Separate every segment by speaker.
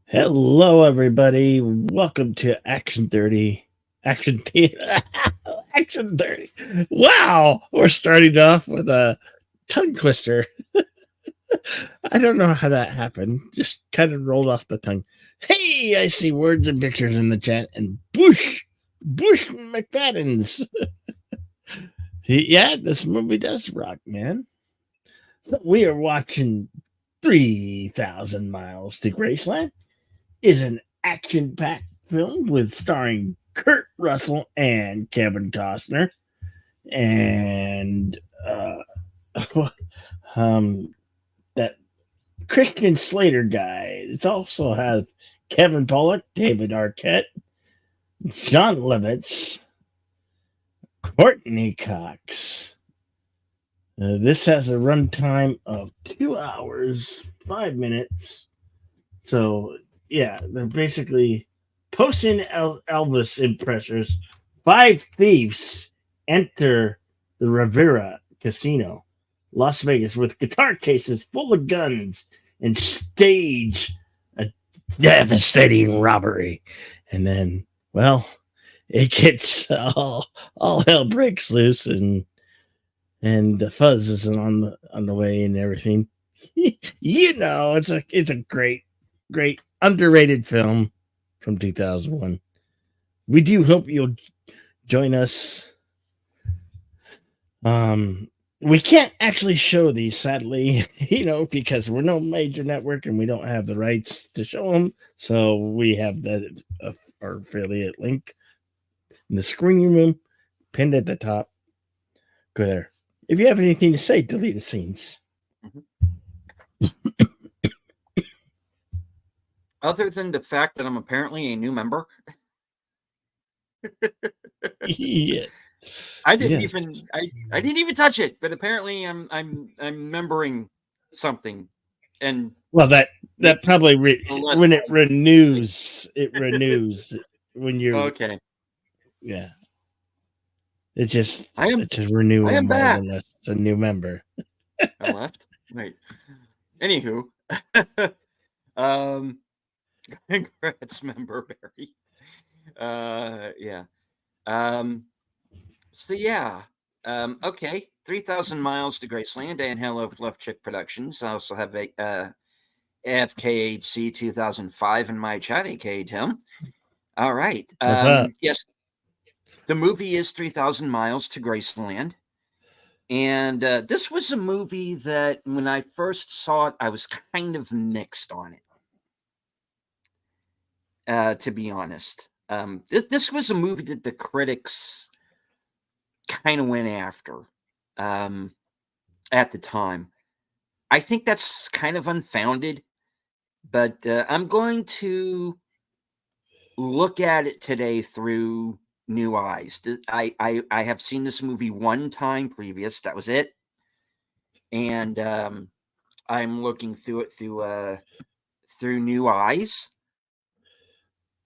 Speaker 1: Hello, everybody. Welcome to Action 30. Action 30. Wow. We're starting off with a tongue twister. I don't know how that happened. Just kind of rolled off the tongue. Hey, I see words and pictures in the chat. And Bush McFadden's. Yeah, this movie does rock, man. So we are watching 3,000 Miles to Graceland. Is an action-packed film with starring Kurt Russell and Kevin Costner, and that Christian Slater guy. It also has Kevin Pollak, David Arquette, John Lovitz, Courtney Cox. This has a runtime of 2 hours, 5 minutes. So yeah, they're basically posting Elvis impressions. 5 thieves enter the Rivera Casino, Las Vegas, with guitar cases full of guns and stage a devastating robbery. And then, well, it gets all hell breaks loose, and the fuzz is on the way and everything. It's a great underrated film from 2001. We do hope you'll join us. We can't actually show these, sadly, because we're no major network and we don't have the rights to show them. So we have our affiliate link in the screening room pinned at the top. Go there. If you have anything to say, delete the scenes.
Speaker 2: Other than the fact that I'm apparently a new member.
Speaker 1: Yeah.
Speaker 2: I didn't even touch it, but apparently I'm remembering something. And
Speaker 1: well, that probably when it renews when you're
Speaker 2: okay.
Speaker 1: Yeah. It's just
Speaker 2: it's
Speaker 1: a renewal.
Speaker 2: I am back.
Speaker 1: It's a new member.
Speaker 2: I left. Wait. Anywho, congrats, member Barry. Yeah. So yeah. Okay. 3,000 Miles to Graceland and Hello of Left Chick Productions. I also have a FKHC 2005 in my chat, aka Tim. All right. Yes. The movie is 3,000 Miles to Graceland. And this was a movie that when I first saw it, I was kind of mixed on it. To be honest. This was a movie that the critics kind of went after at the time. I think that's kind of unfounded, but I'm going to look at it today through new eyes. I have seen this movie one time previous. That was it. And I'm looking through it through new eyes.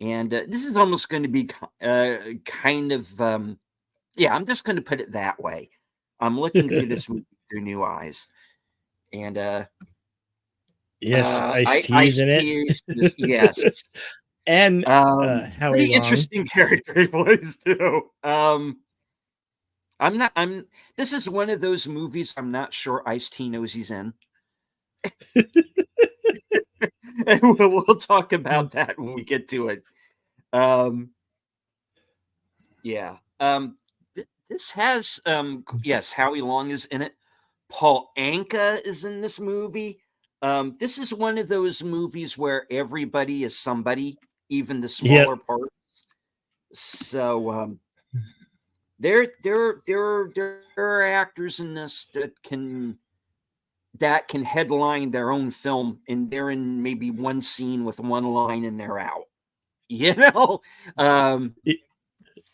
Speaker 2: And this is almost going to be kind of, I'm just going to put it that way. I'm looking through this movie through new eyes. And
Speaker 1: yes, Ice-T's in it.
Speaker 2: Yes.
Speaker 1: And
Speaker 2: pretty interesting character he plays too. This is one of those movies I'm not sure Ice-T knows he's in. And we'll talk about that when we get to it. This has yes, Howie Long is in it. Paul Anka is in this movie. This is one of those movies where everybody is somebody, even the smaller parts. So there are actors in this that can headline their own film, and they're in maybe one scene with one line and they're out.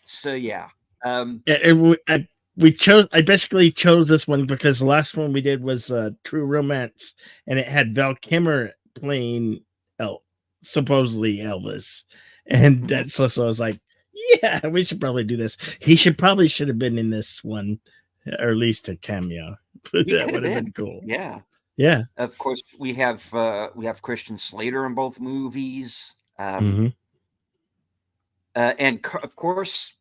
Speaker 2: So yeah.
Speaker 1: I basically chose this one because the last one we did was True Romance, and it had Val Kilmer playing supposedly Elvis, and that's so I was like, yeah, we should probably do this. He should have been in this one, or at least a cameo. That would have been cool.
Speaker 2: Yeah.
Speaker 1: Yeah.
Speaker 2: Of course, we have Christian Slater in both movies,
Speaker 1: Hmm.
Speaker 2: and of course,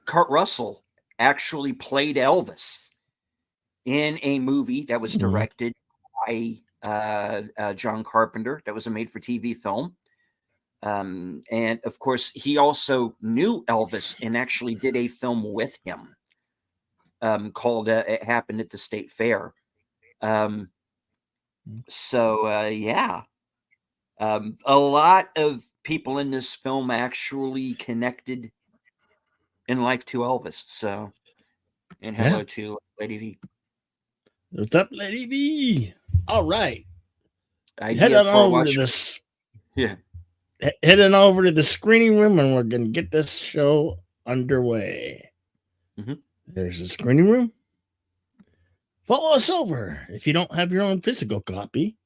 Speaker 2: Kurt Russell actually played Elvis in a movie that was
Speaker 1: Hmm.
Speaker 2: directed by John Carpenter. That was a made-for-TV film. And of course, he also knew Elvis and actually did a film with him called "It Happened at the State Fair." Um, yeah, a lot of people in this film actually connected in life to Elvis. So, and
Speaker 1: Yeah.
Speaker 2: hello to Lady V.
Speaker 1: What's up, Lady V? All right. Head
Speaker 2: Idea
Speaker 1: on
Speaker 2: for
Speaker 1: over to
Speaker 2: watching.
Speaker 1: this.
Speaker 2: Yeah.
Speaker 1: Heading over to the screening room, and we're gonna get this show underway.
Speaker 2: Hmm.
Speaker 1: There's the screening room. Follow us over if you don't have your own physical copy,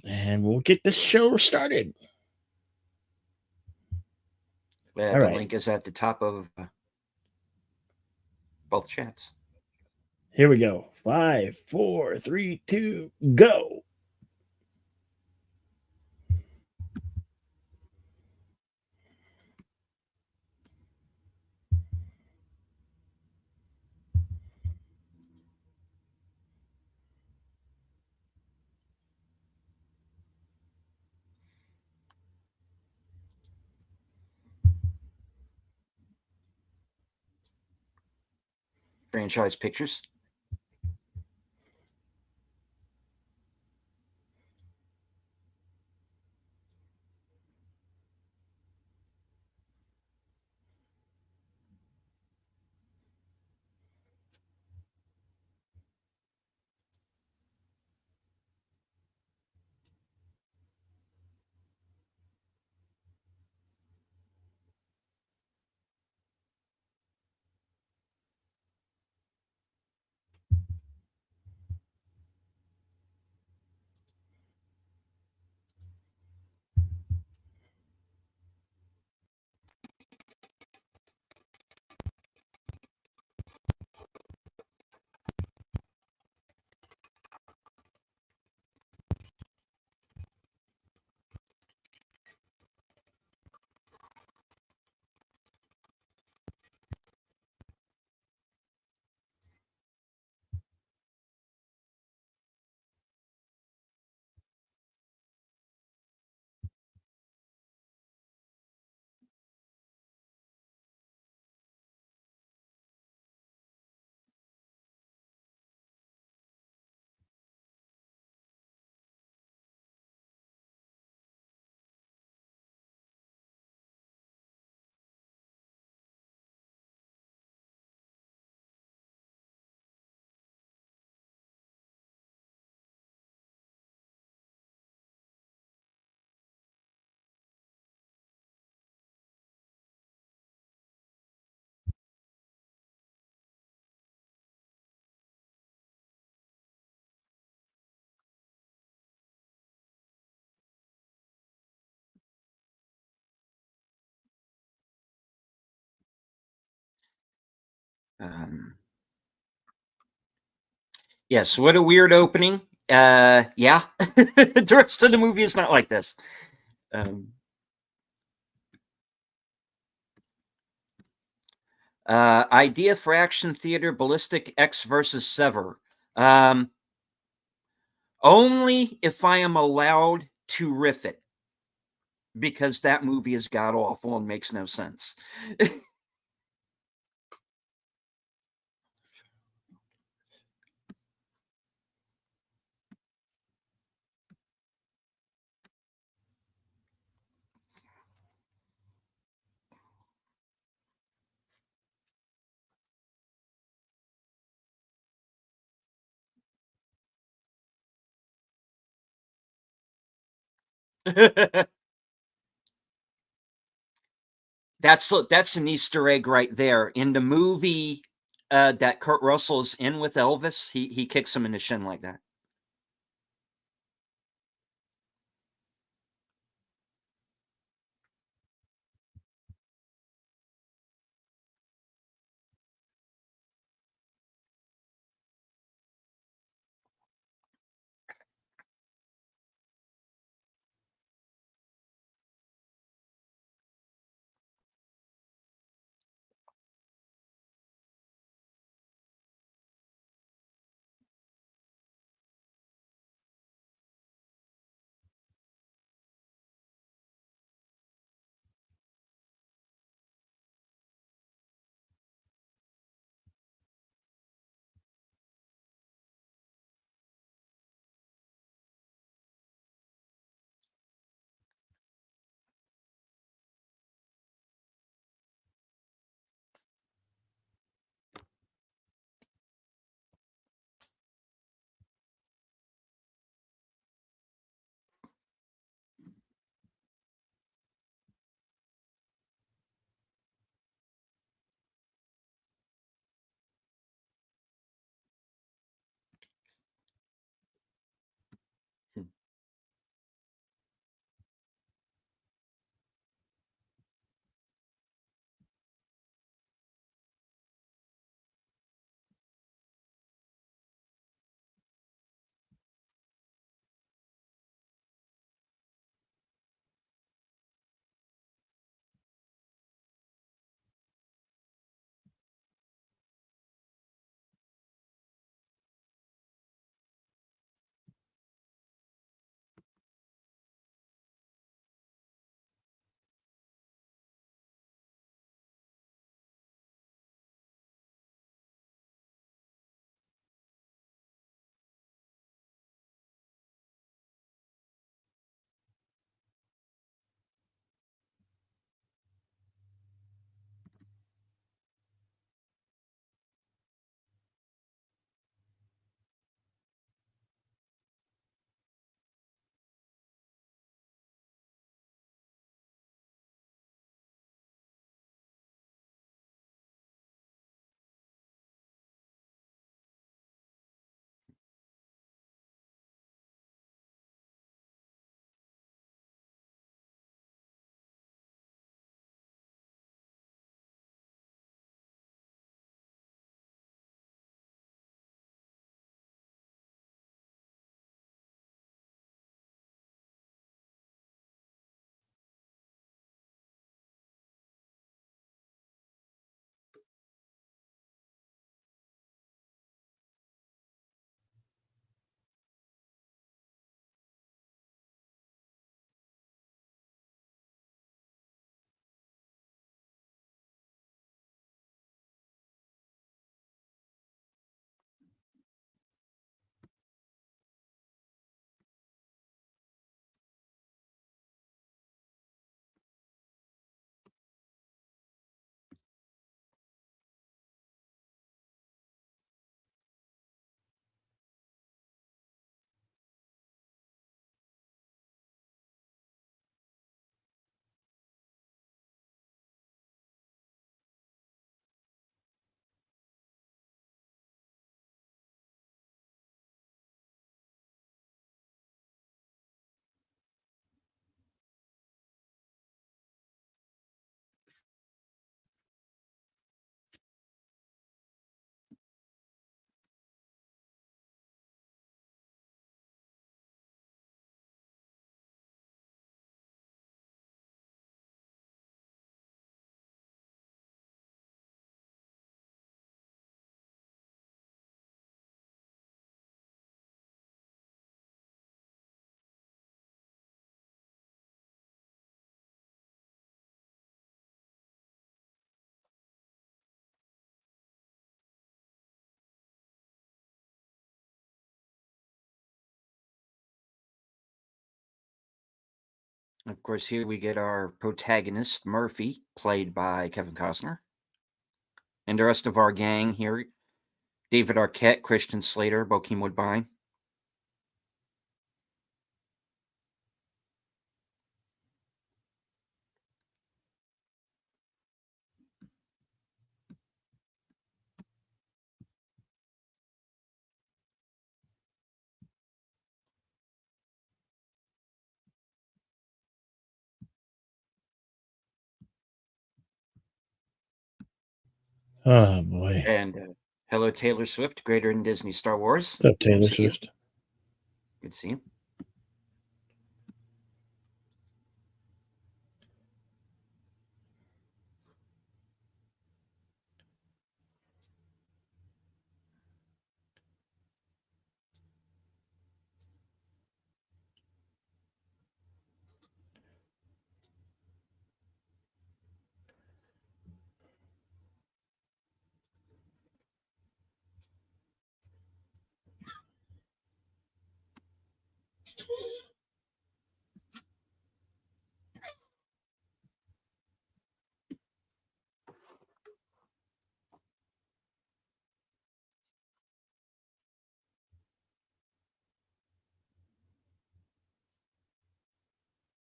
Speaker 1: and we'll get this show started. All
Speaker 2: The
Speaker 1: right.
Speaker 2: link is at the top of both chats.
Speaker 1: Here we go. 5, 4, 3, 2, go.
Speaker 2: Franchise pictures. Um, yes, what a weird opening. Yeah, the rest of the movie is not like this. Um, Idea for action theater: Ballistic X versus Sever. Um, Only if I am allowed to riff it, because that movie is god awful and makes no sense. That's an Easter egg right there. In the movie that Kurt Russell's in with Elvis, he kicks him in the shin like that. Of course, here we get our protagonist, Murphy, played by Kevin Costner. And the rest of our gang here, David Arquette, Christian Slater, Bokeem Woodbine.
Speaker 1: Oh boy.
Speaker 2: And hello, Taylor Swift, greater than Disney Star Wars.
Speaker 1: What's up,
Speaker 2: Good to
Speaker 1: Taylor
Speaker 2: see you.
Speaker 1: Swift?
Speaker 2: Good to see you.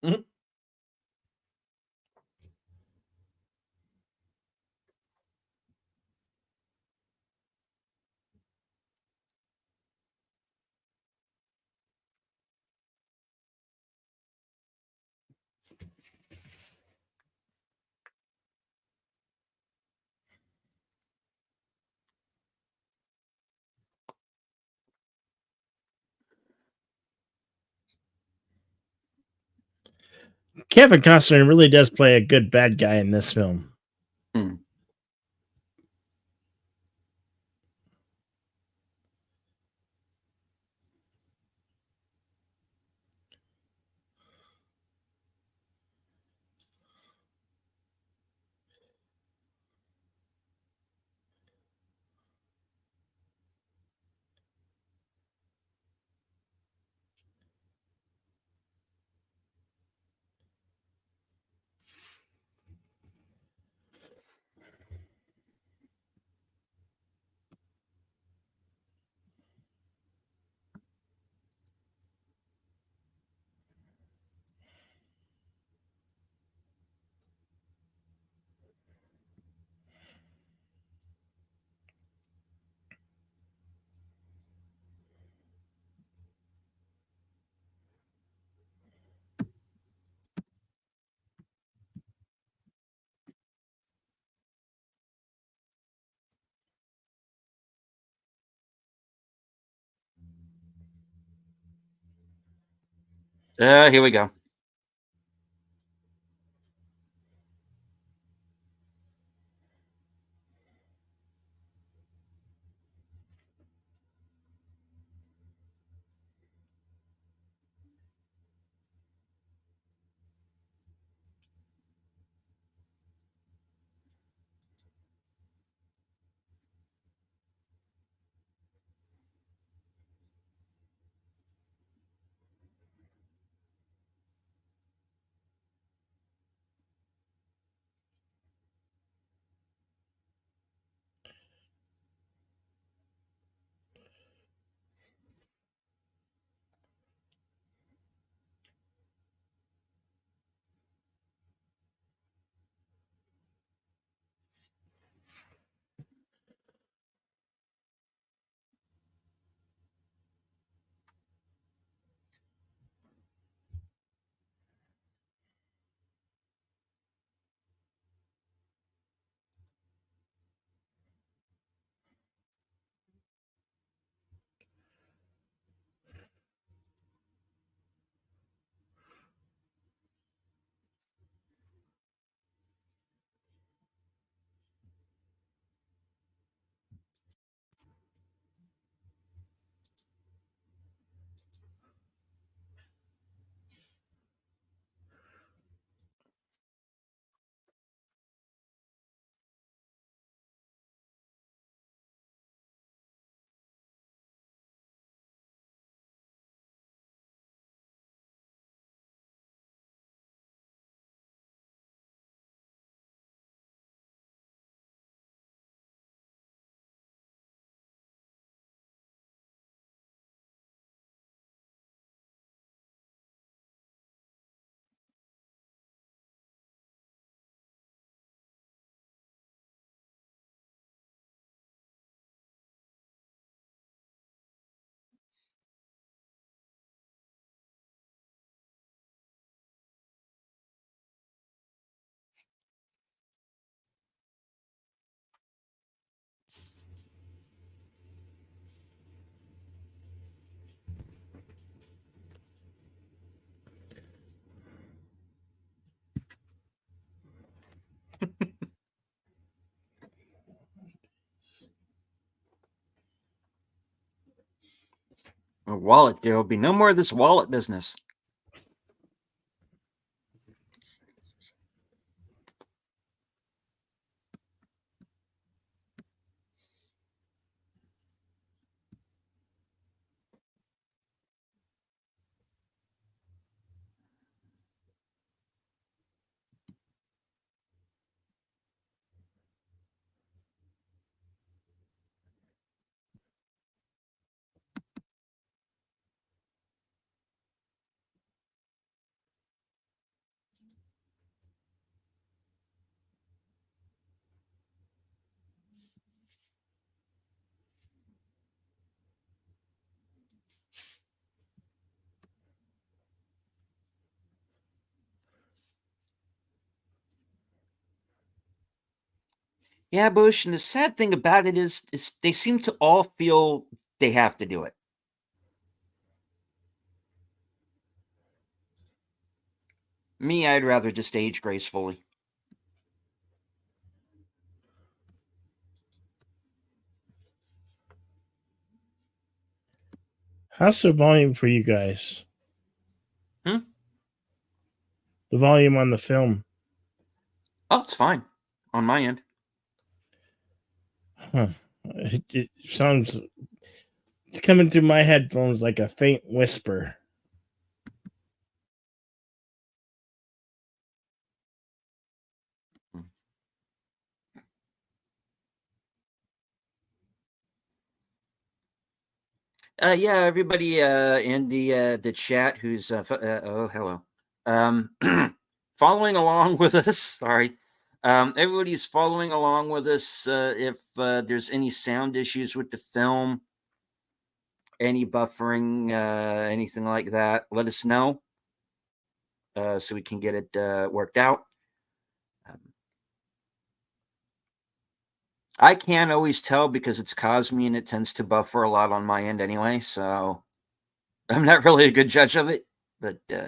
Speaker 2: Mhm.
Speaker 1: Kevin Costner really does play a good bad guy in this film.
Speaker 2: Hmm. Here we go. Wallet. There will be no more of this wallet business. Yeah, Bush. And the sad thing about it is they seem to all feel they have to do it. Me, I'd rather just age gracefully.
Speaker 1: How's the volume for you guys?
Speaker 2: Hmm?
Speaker 1: The volume on the film.
Speaker 2: Oh, it's fine on my end.
Speaker 1: Huh. It sounds, it's coming through my headphones like a faint whisper.
Speaker 2: Yeah, everybody in the chat who's oh, hello, following along with us. Sorry, everybody's following along with us. If there's any sound issues with the film, any buffering, anything like that, let us know so we can get it worked out. I can't always tell because it's Cosme and it tends to buffer a lot on my end anyway, so I'm not really a good judge of it, but
Speaker 1: Can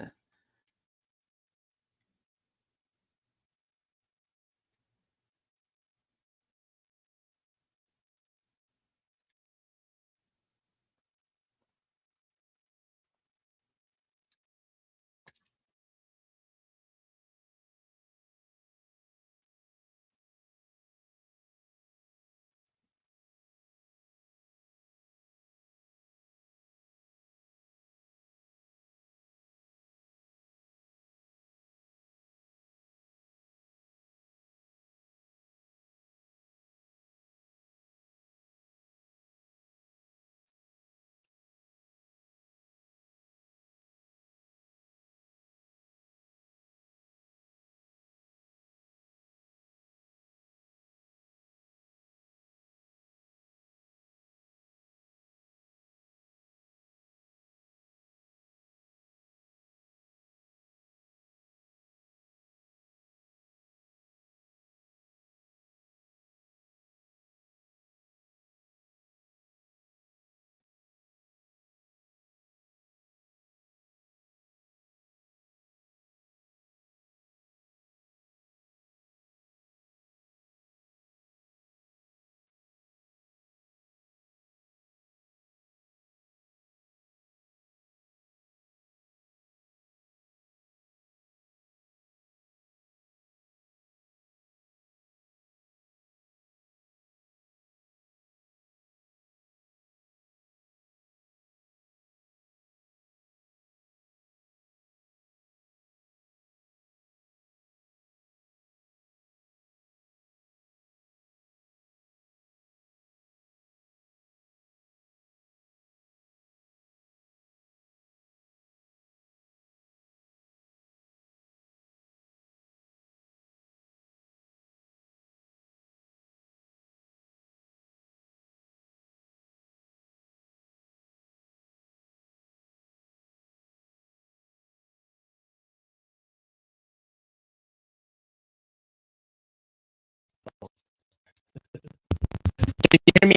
Speaker 1: you hear me?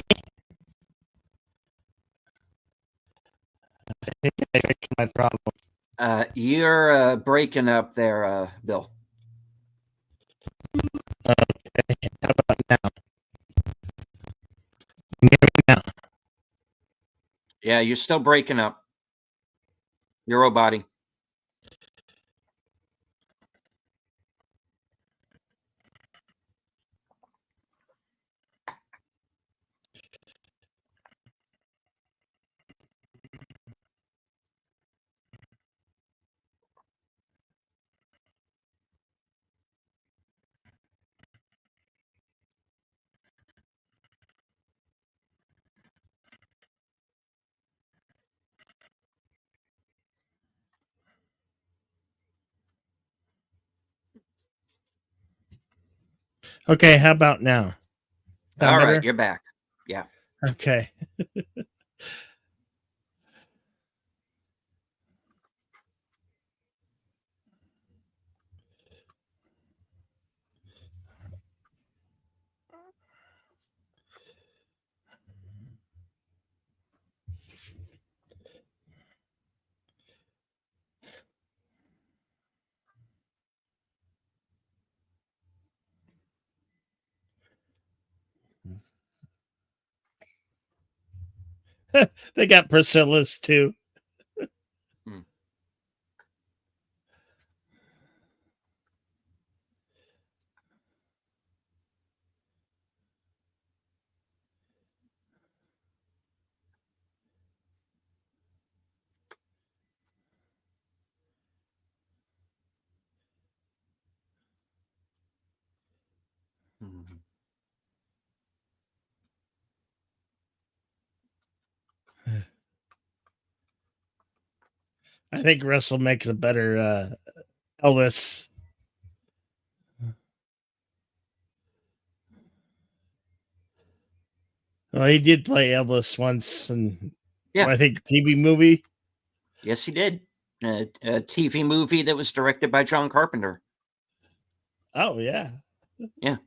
Speaker 1: I think I fixed my problem.
Speaker 2: you're breaking up there, Bill.
Speaker 1: Okay, how about now? Can you hear me now?
Speaker 2: Yeah, you're still breaking up. Euro body.
Speaker 1: Okay, how about now? Sound
Speaker 2: All right,
Speaker 1: better?
Speaker 2: you're back. Yeah.
Speaker 1: Okay. They got Priscilla's too.
Speaker 2: Hmm. Hmm.
Speaker 1: I think Russell makes a better Elvis. Well, he did play Elvis once, and
Speaker 2: Yeah.
Speaker 1: I think TV movie.
Speaker 2: Yes, he did. A TV movie that was directed by John Carpenter.
Speaker 1: Oh yeah.
Speaker 2: Yeah.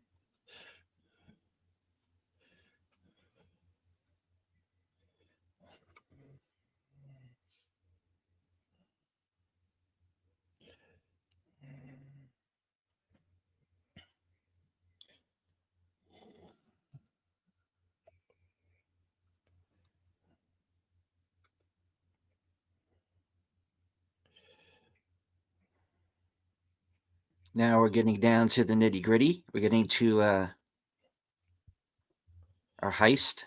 Speaker 2: Now we're getting down to the nitty gritty. We're getting to our heist.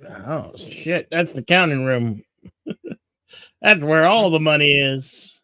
Speaker 1: Oh shit! That's the counting room. That's where all the money is.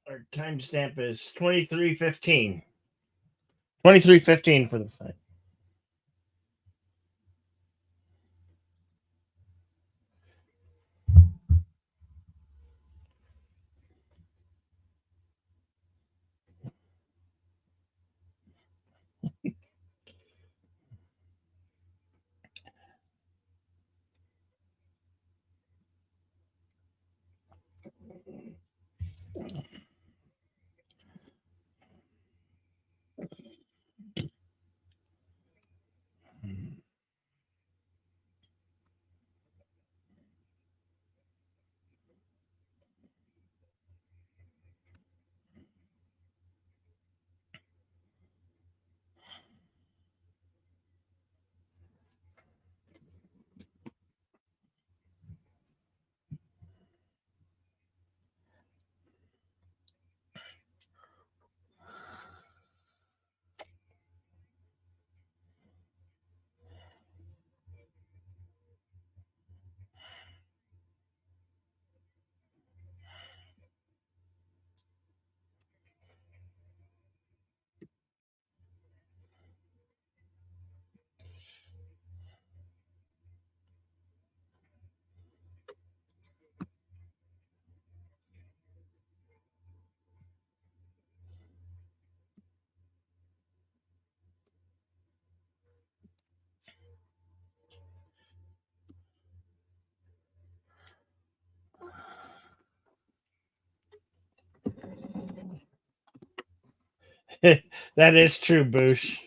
Speaker 1: Our timestamp is 23:15. 23:15 for the site. That is true, Boosh.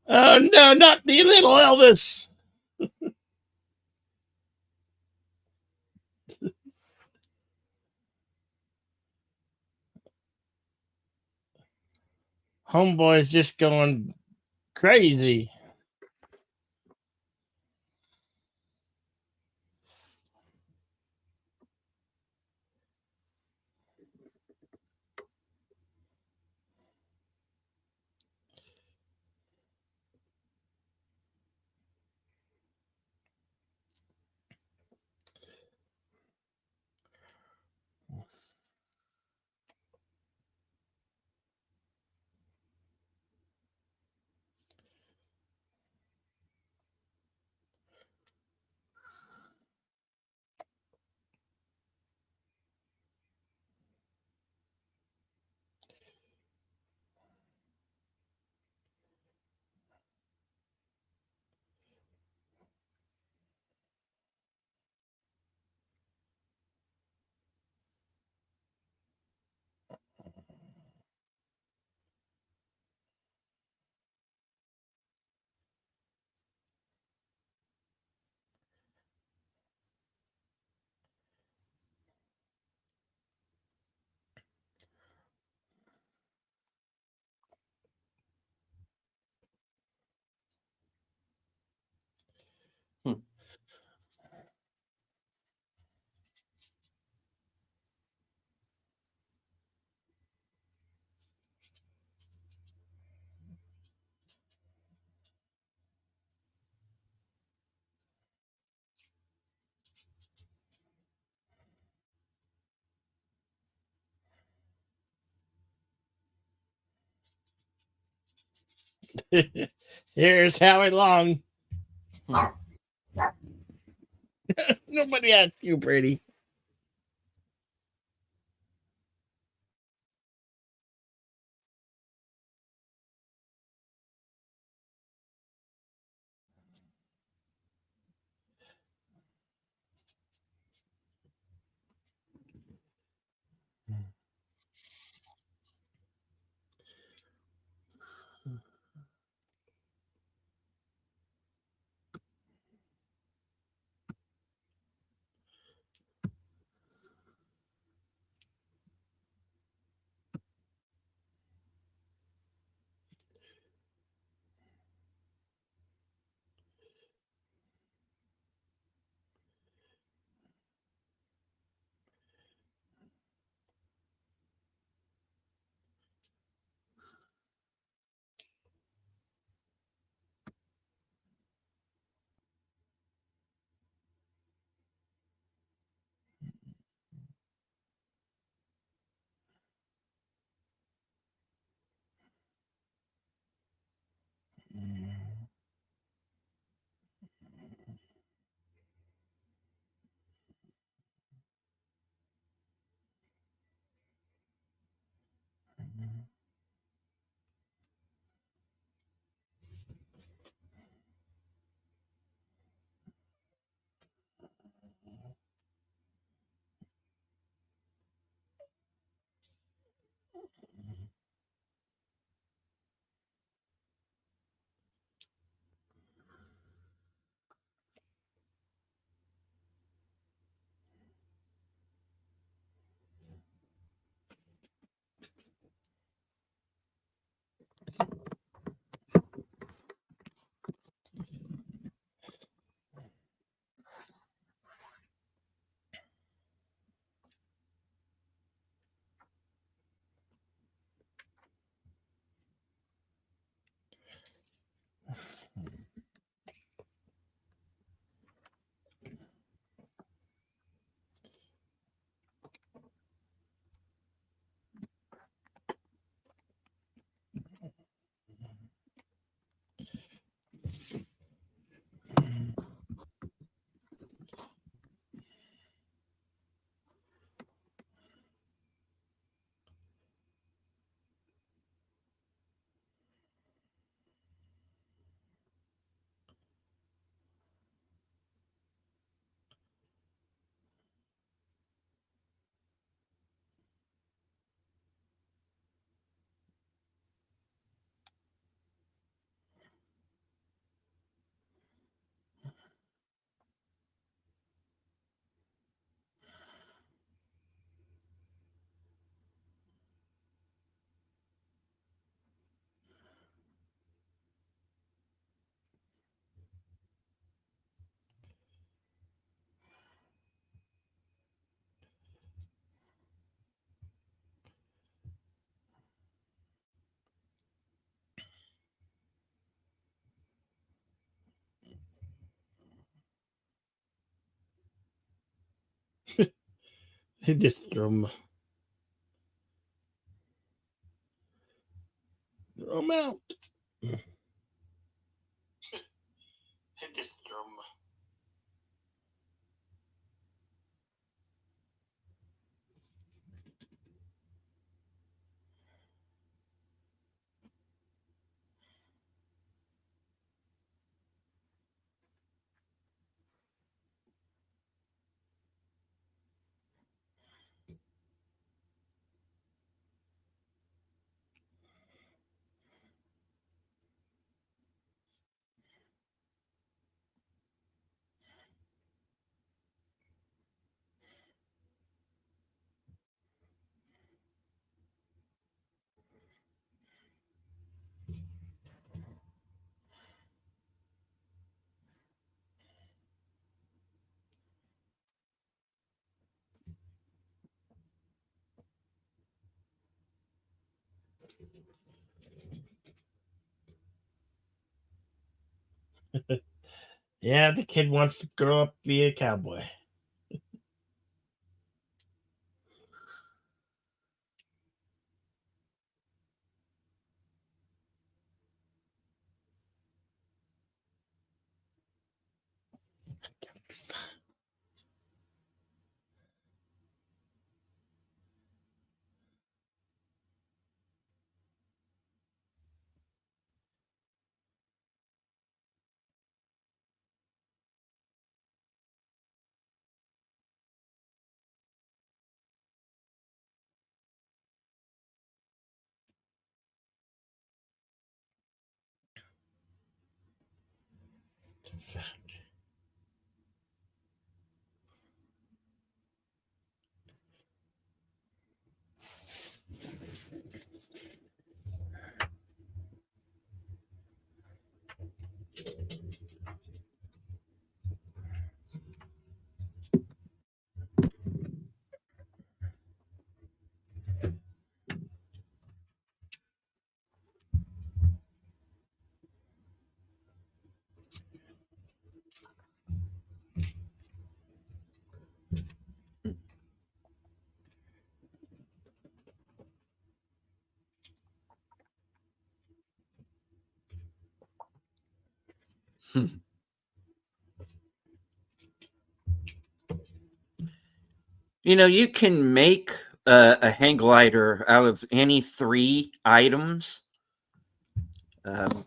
Speaker 1: Oh no, not the little Elvis. Homeboy's just going crazy.
Speaker 2: Hmm.
Speaker 1: Here's Howie Long. Nobody asked you, Brady. He just throw 'em out. He just throw 'em out. Yeah, the kid wants to grow up be a cowboy.
Speaker 2: You can make a hang glider out of any 3 items, um,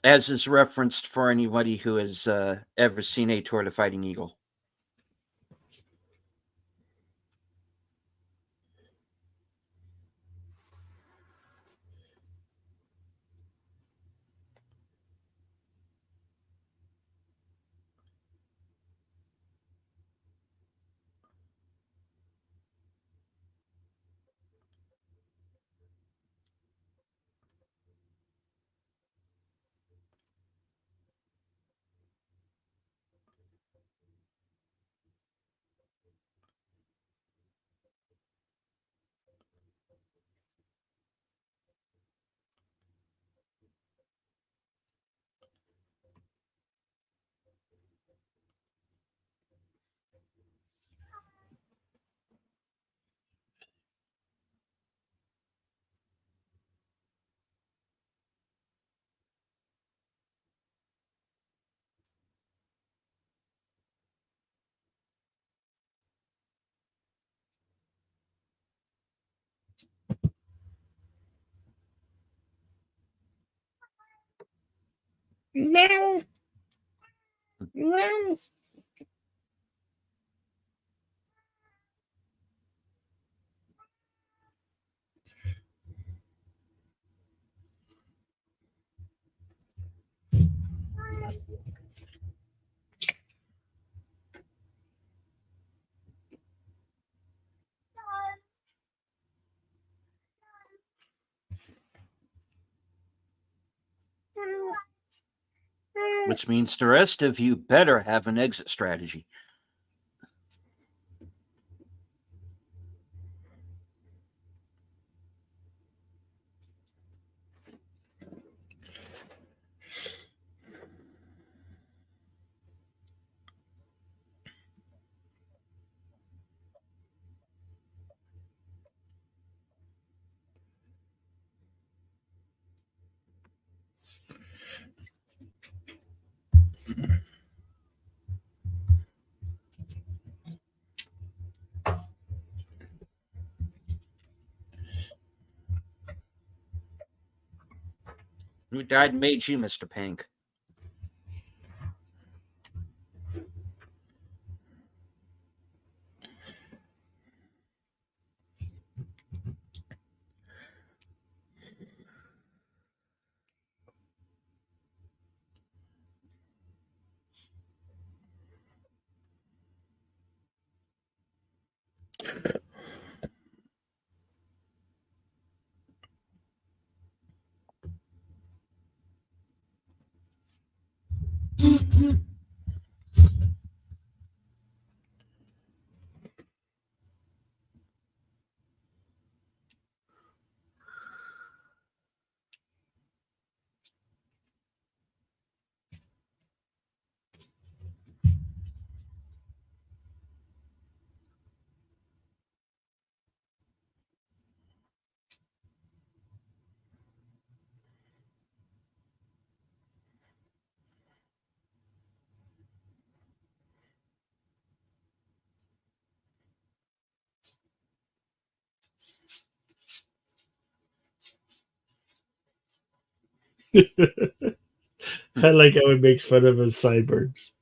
Speaker 2: as is referenced for anybody who has ever seen A Tour to Fighting Eagle.
Speaker 1: Meow. Meow.
Speaker 2: Which means the rest of you better have an exit strategy. Who died and made you, Mr. Pink?
Speaker 1: I like how it makes fun of his sideburns.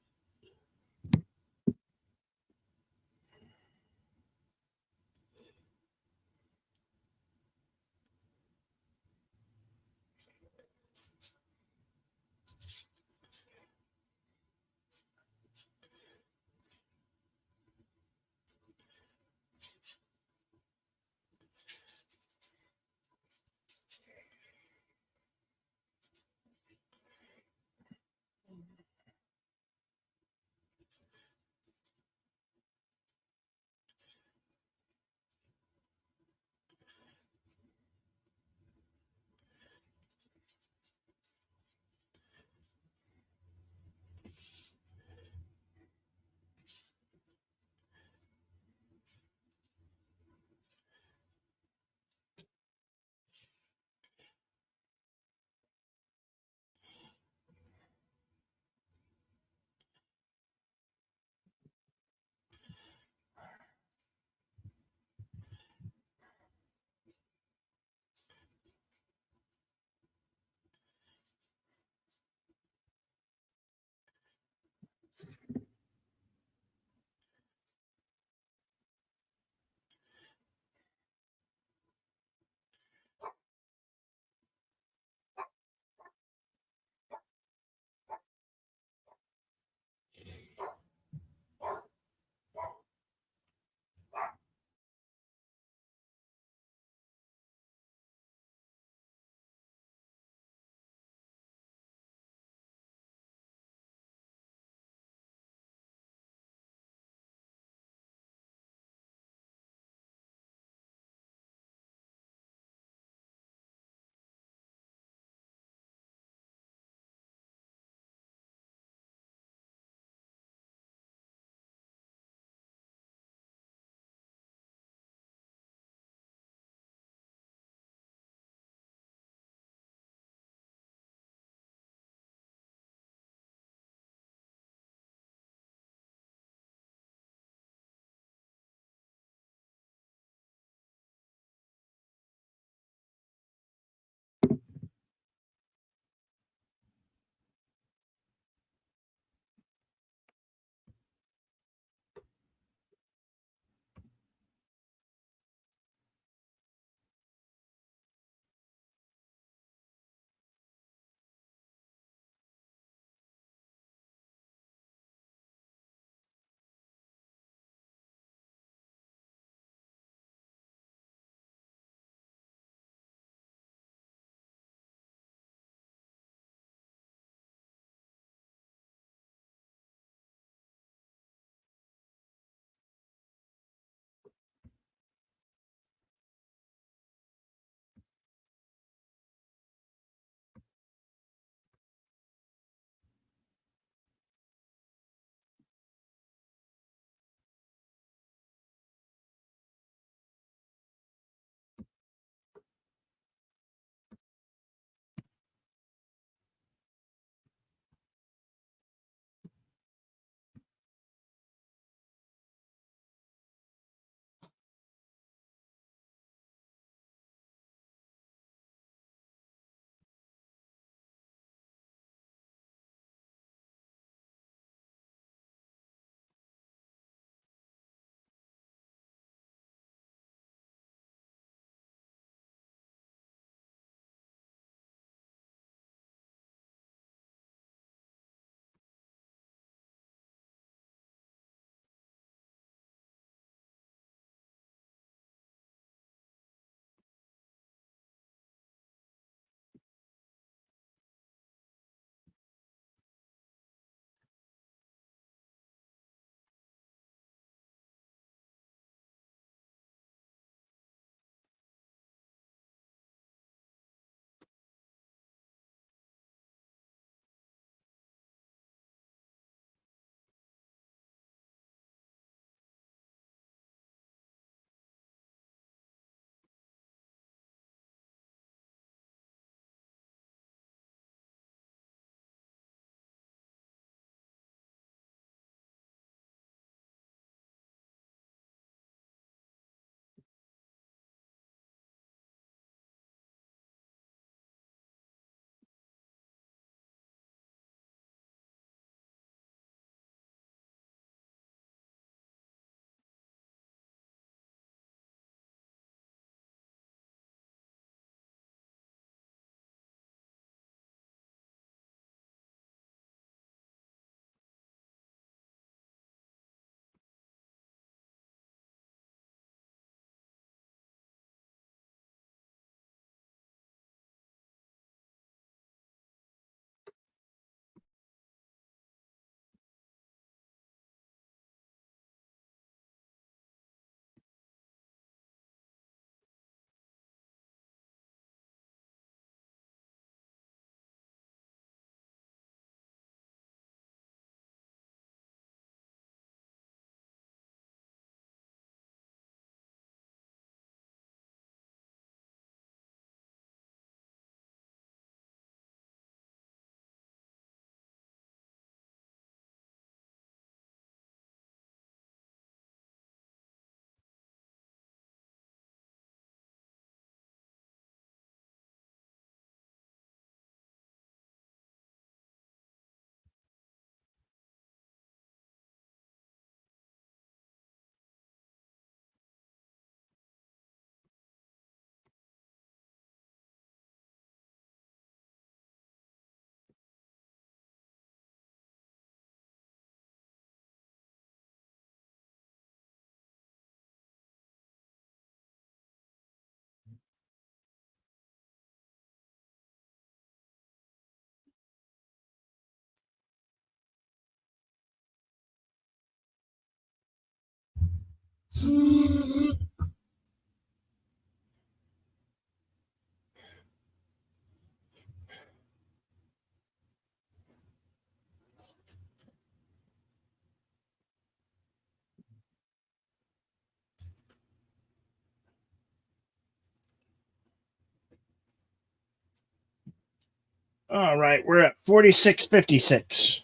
Speaker 1: All right, we're at 46.56.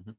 Speaker 2: Mhm.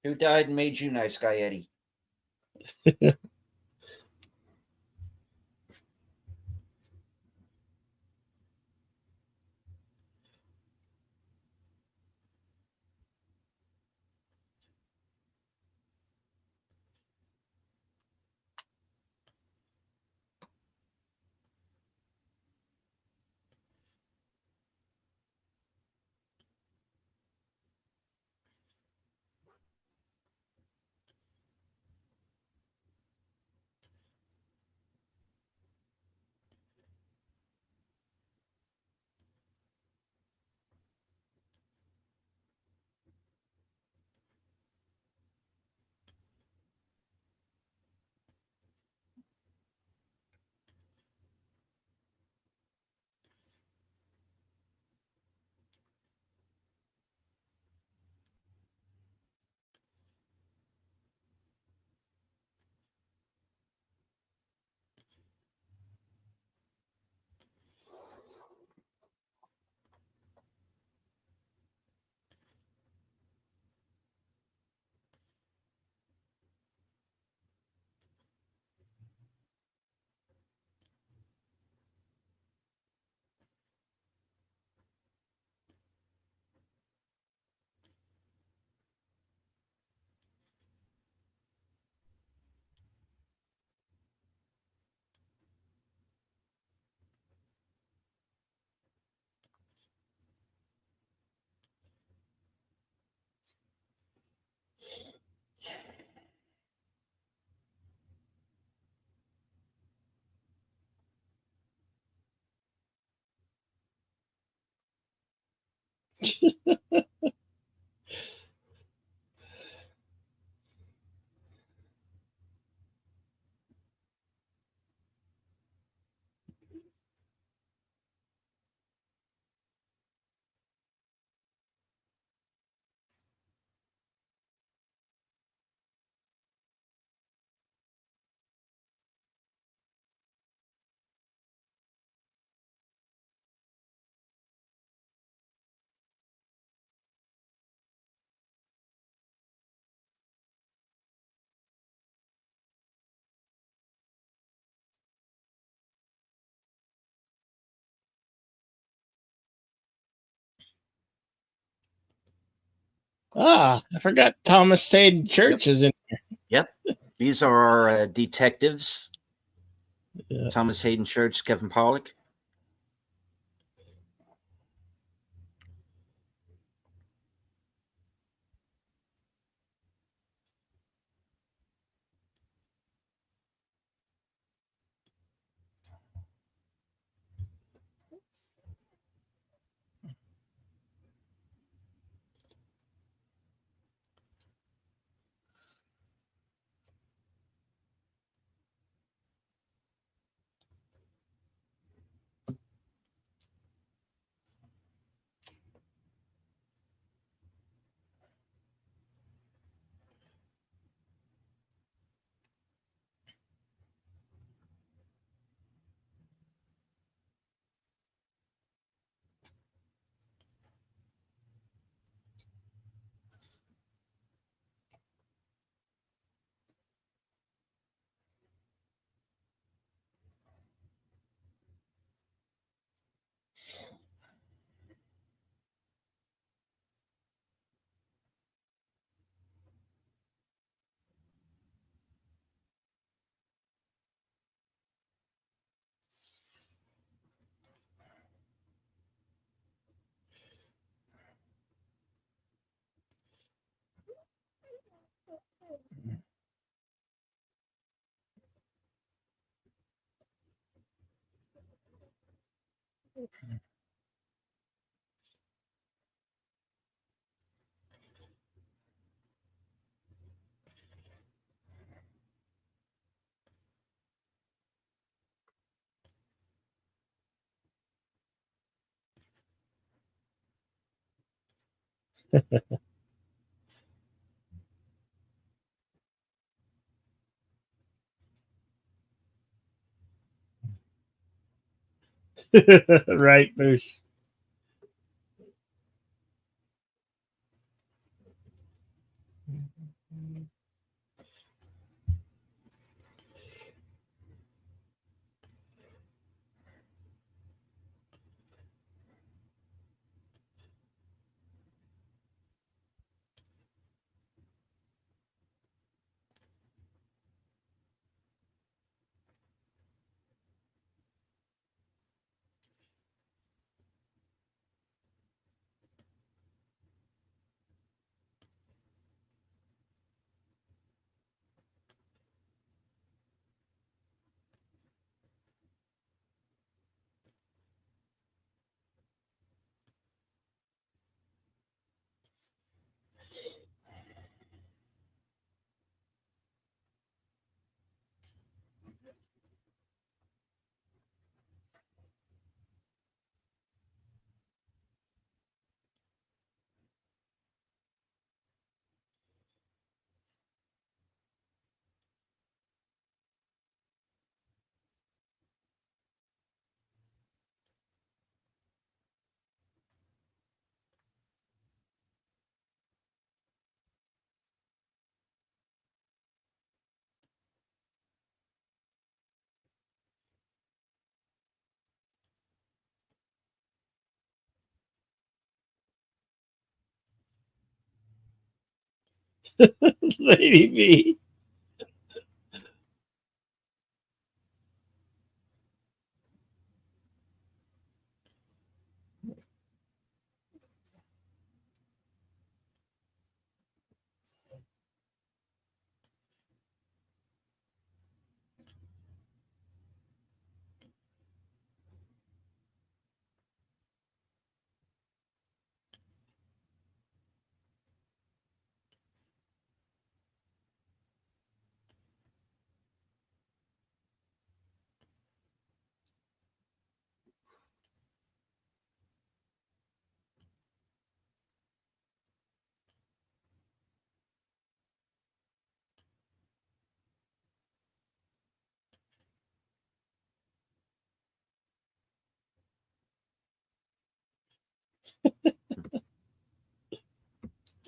Speaker 2: Who died and made you nice guy, Eddie?
Speaker 1: Ah, I forgot Thomas Hayden
Speaker 2: Yep.
Speaker 1: Church is in.
Speaker 2: Yep. These are our detectives.
Speaker 1: Yeah.
Speaker 2: Thomas Hayden Church, Kevin Pollock.
Speaker 1: Right, Boosh. Lady B.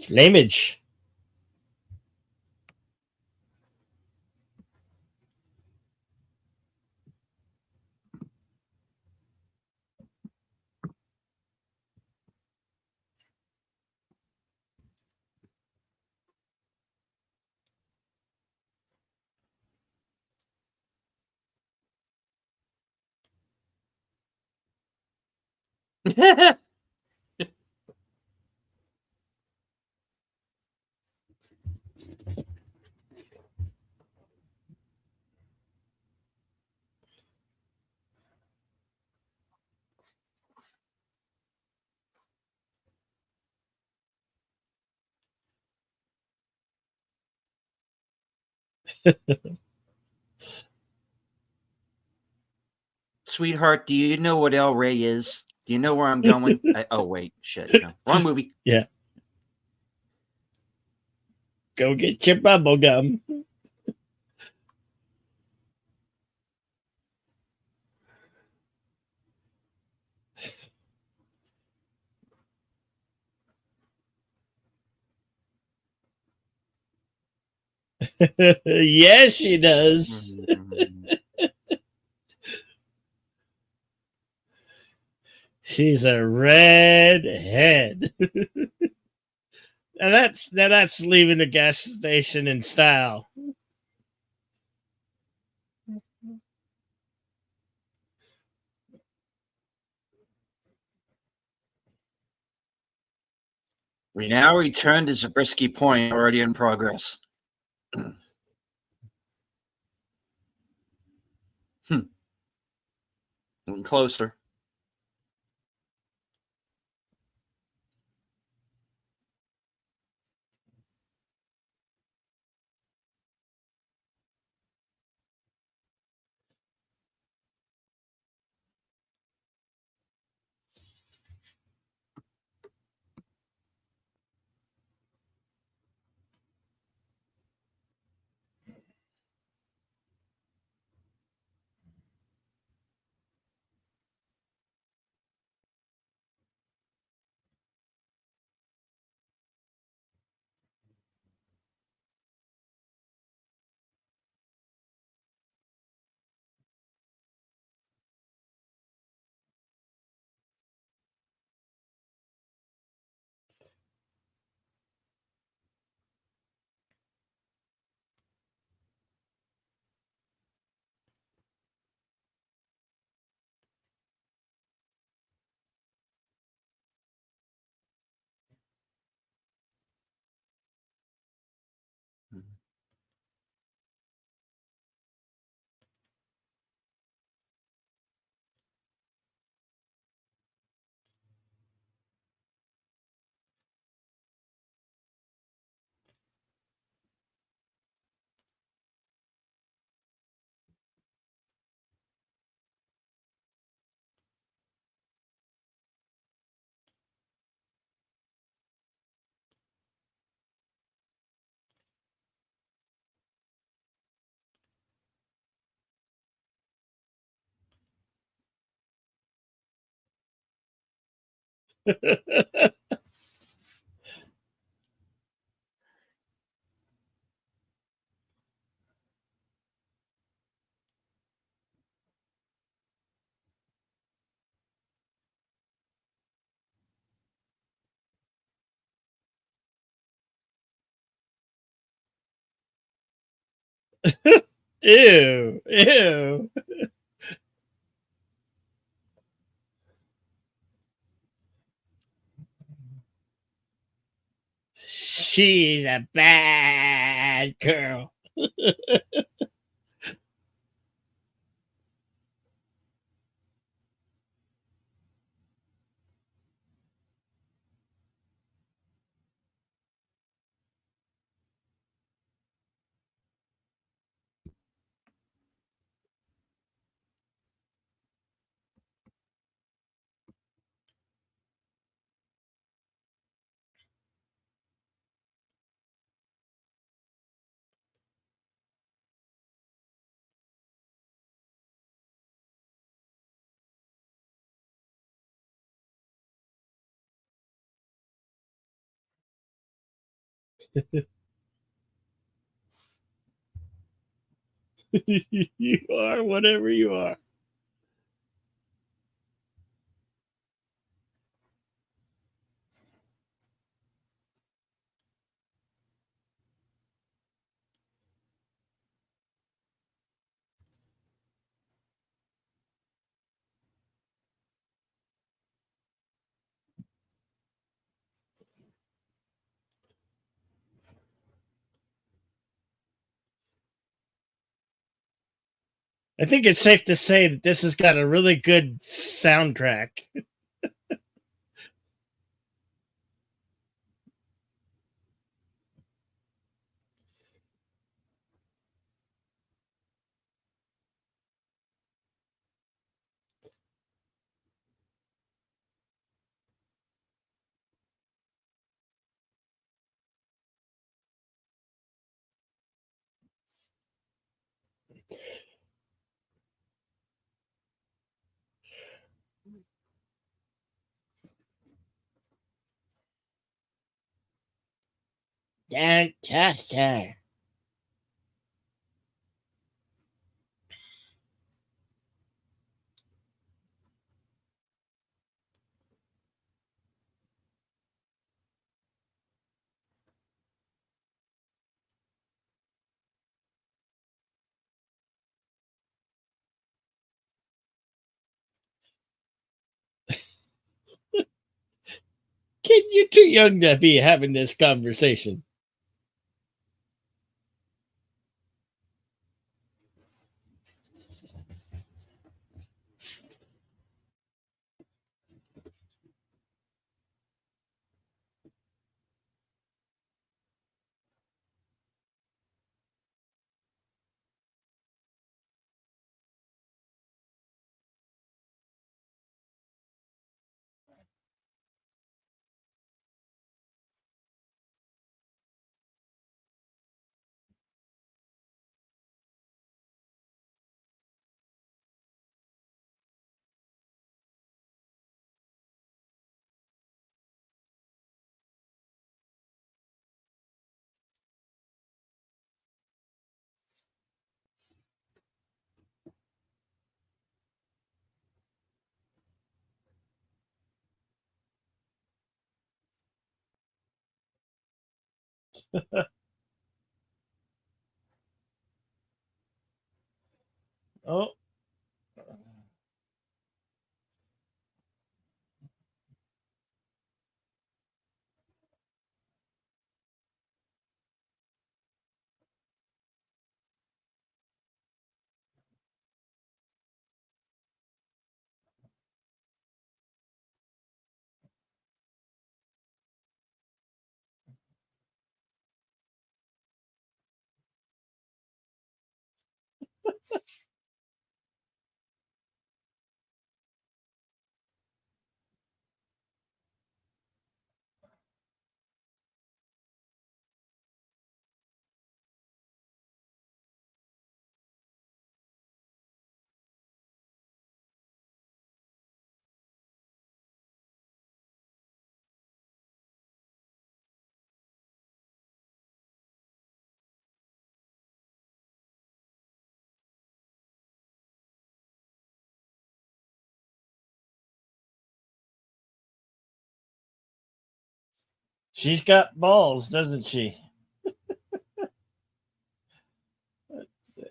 Speaker 1: Flamage.
Speaker 2: Sweetheart, do you know what El Rey is? Do you know where I'm going? Oh, wait. Shit. No. Wrong movie.
Speaker 1: Yeah. Go get your bubble gum. Yes, she does. She's a redhead. Now that's leaving the gas station in style.
Speaker 2: We now return to Zabriskie Point, already in progress. Getting closer.
Speaker 1: Ew, ew. She's a bad girl. You are whatever you are. I think it's safe to say that this has got a really good soundtrack. Don't trust her. Kid, you're too young to be having this conversation. Oh, She's got balls, doesn't she? Let's see.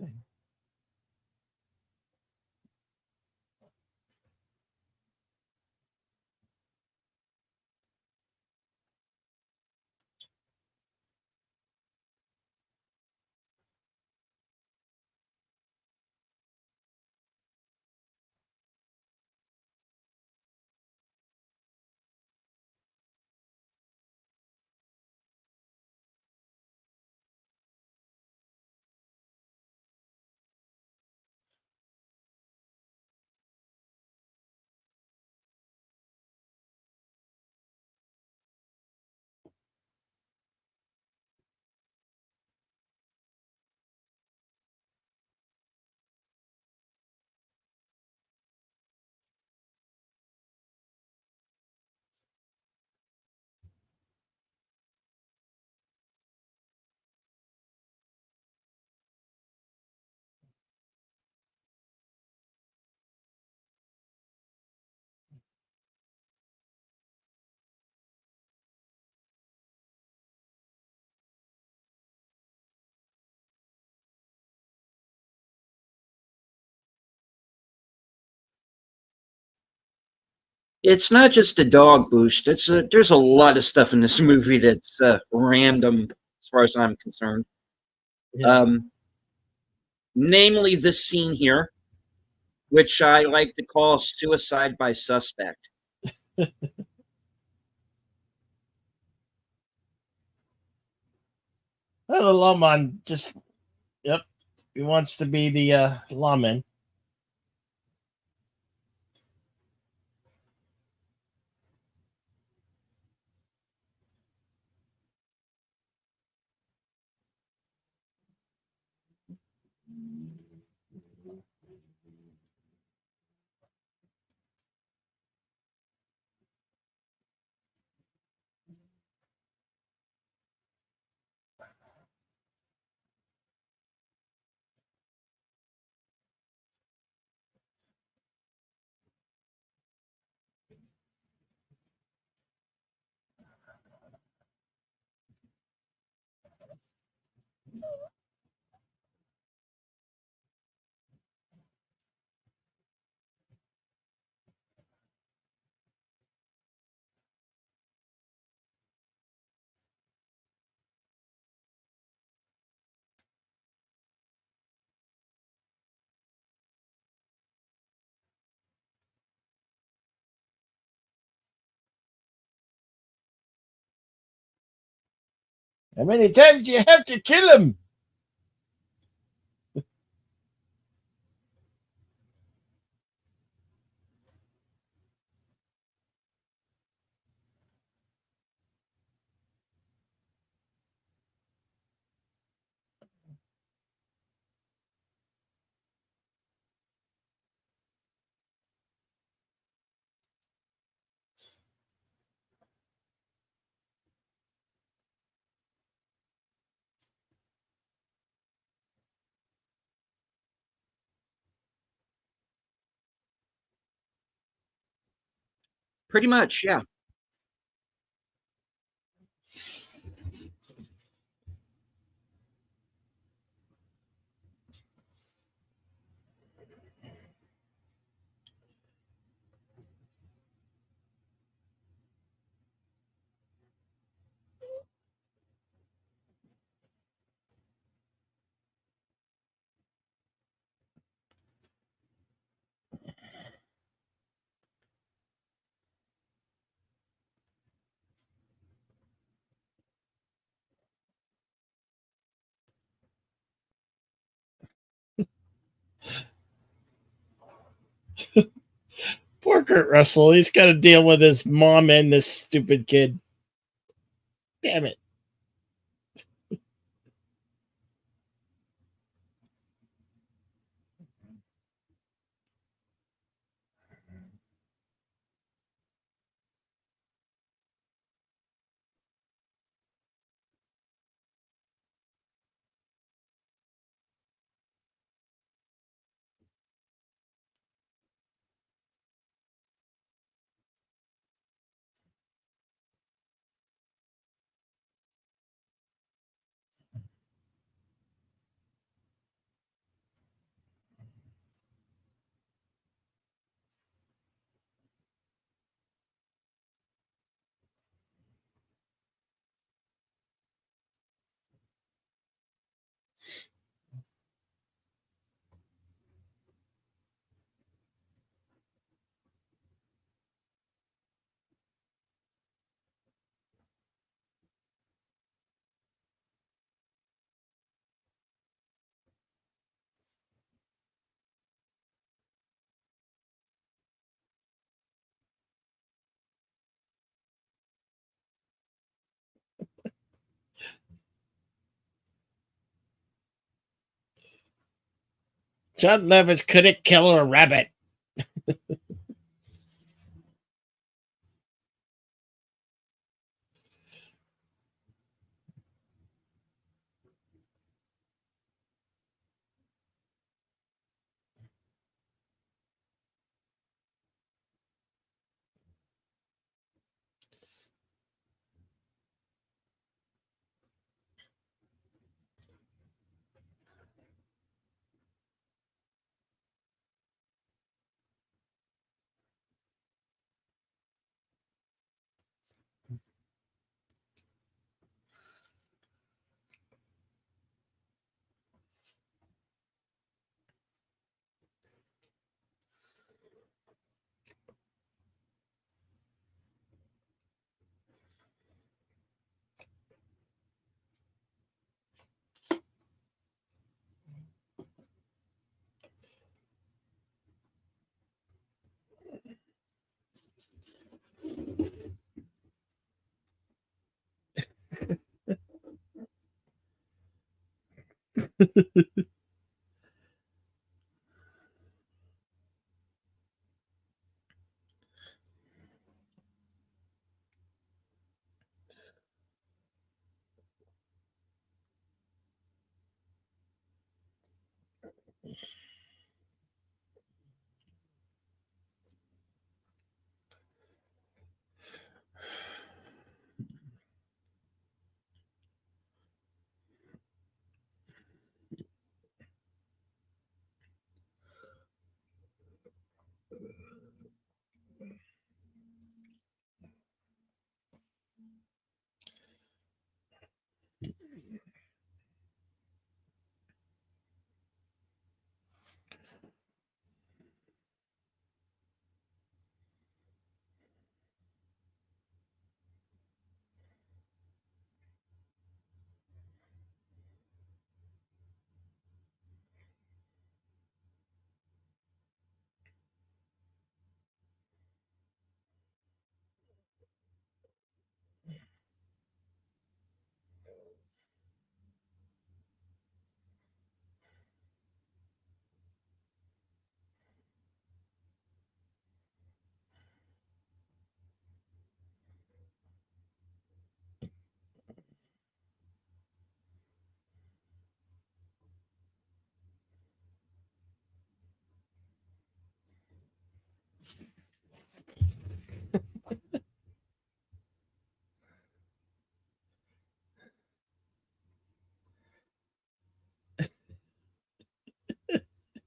Speaker 2: It's not just a dog boost. There's a lot of stuff in this movie that's random as far as I'm concerned.
Speaker 1: Yeah.
Speaker 2: Um, Namely, this scene here, which I like to call suicide by suspect.
Speaker 1: Well, the lawman just, yep, he wants to be the lawman. How many times do you have to kill him?
Speaker 2: Pretty much, yeah.
Speaker 1: Poor Kurt Russell. He's got to deal with his mom and this stupid kid. Damn it. John Levis couldn't kill a rabbit.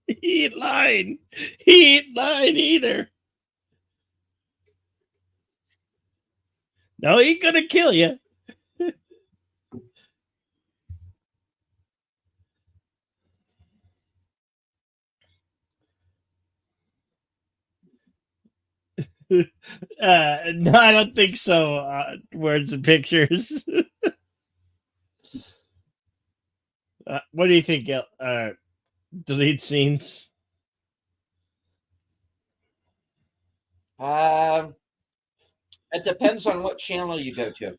Speaker 1: He ain't lying. He ain't lying either. No, he gonna kill you. No, I don't think so. Words and pictures. What do you think? Delete scenes.
Speaker 2: It depends on what channel you go to.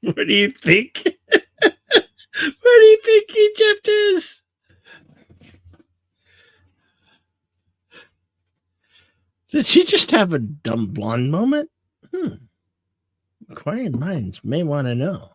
Speaker 1: What do you think? Where do you think Egypt is? Did she just have a dumb blonde moment? Inquiring minds may want to know.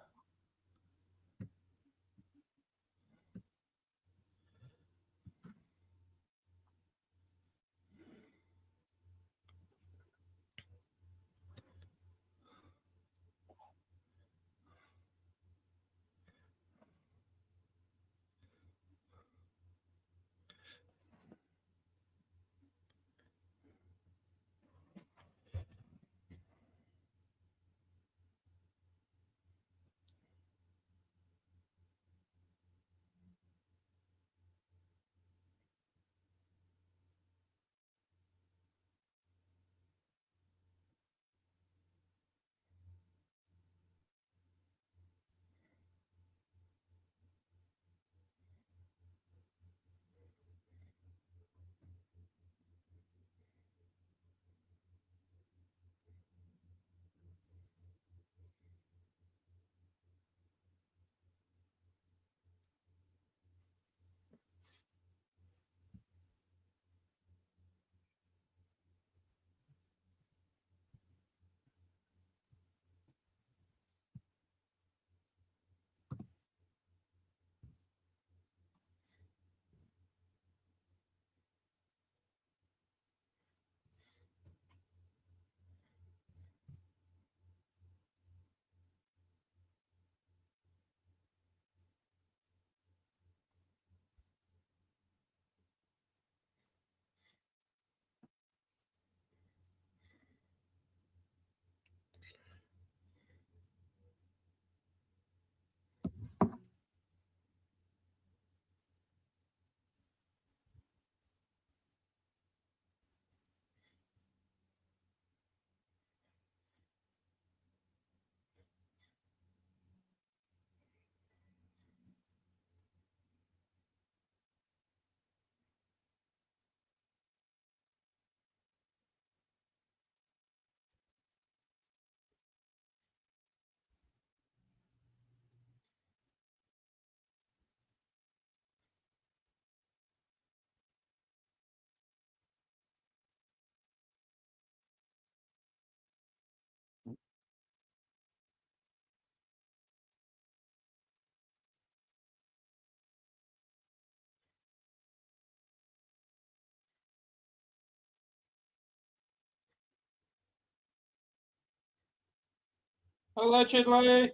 Speaker 2: Allegedly.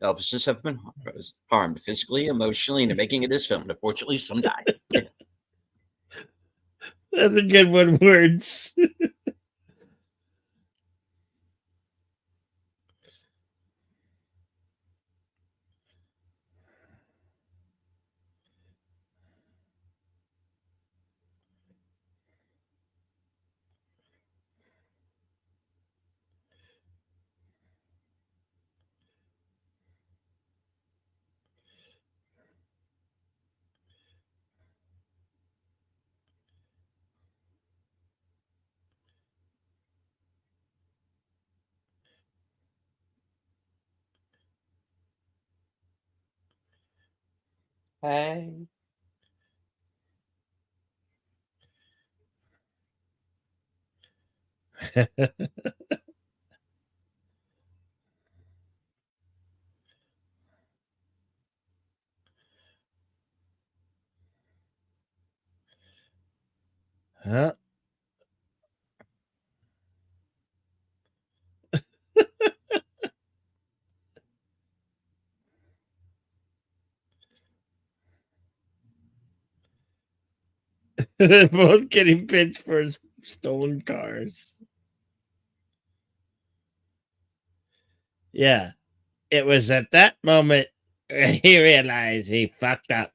Speaker 2: Elvises have been harmed physically, emotionally, in the making of this film. Unfortunately, some died.
Speaker 1: That's a good one. Words.
Speaker 2: Hey.
Speaker 1: Huh? They're both getting pinched for stolen cars. Yeah. It was at that moment he realized he fucked up.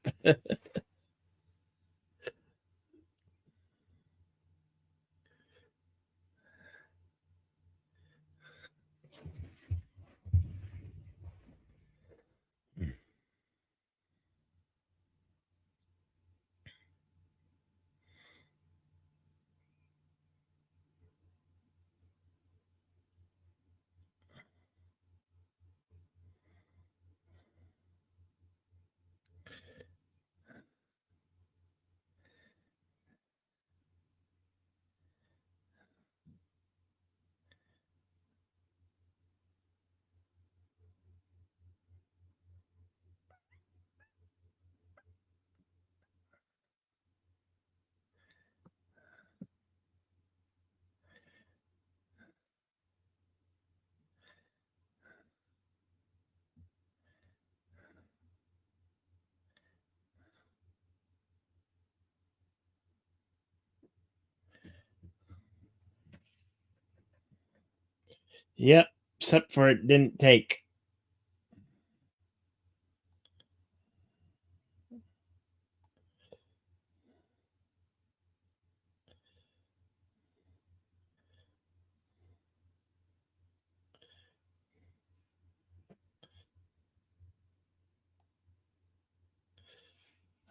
Speaker 1: Yep. Except for it didn't take.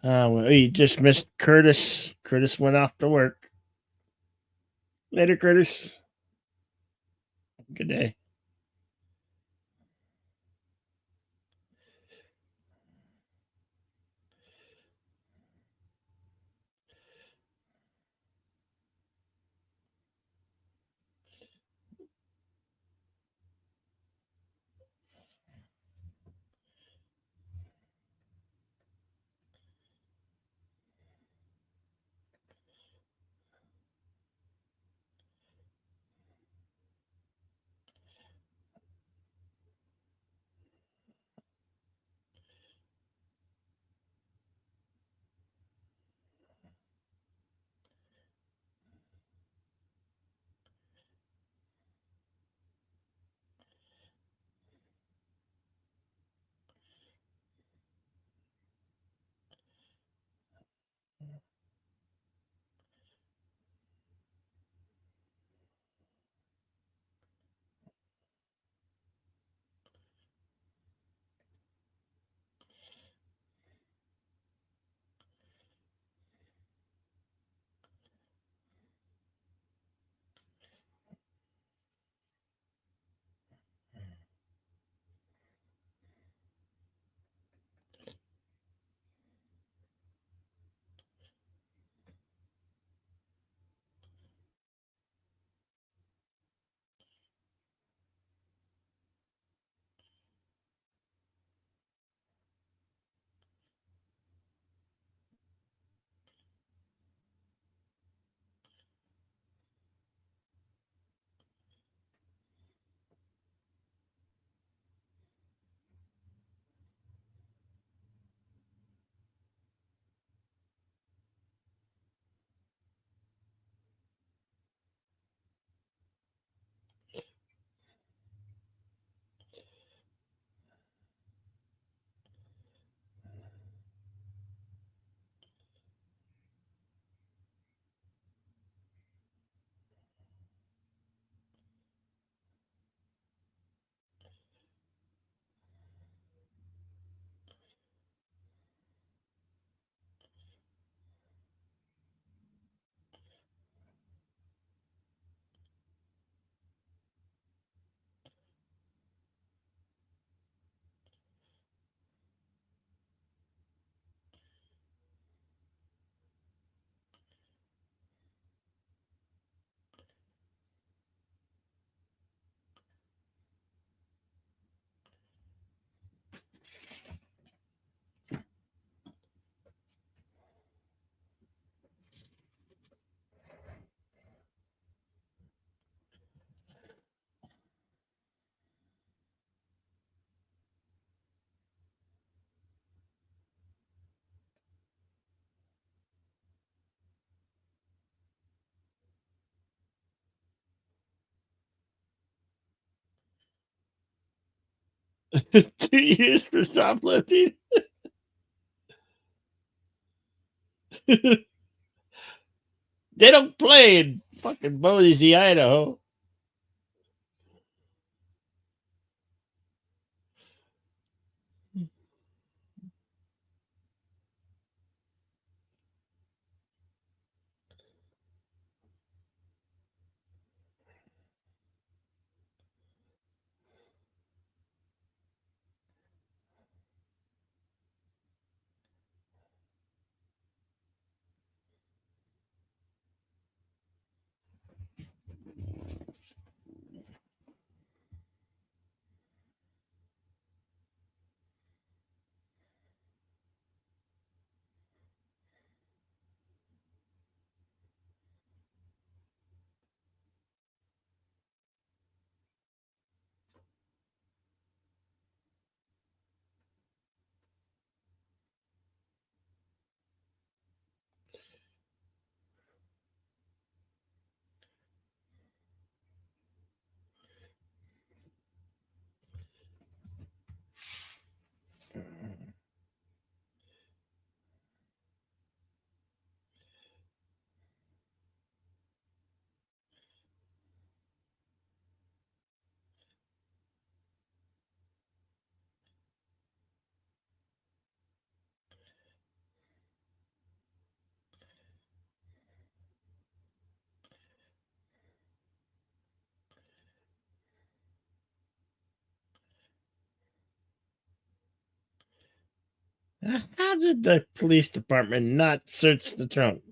Speaker 1: Well, you just missed Curtis. Curtis went off to work. Later, Curtis. Good day. 2 years for shoplifting. They don't play in fucking Boise, Idaho. How did the police department not search the trunk?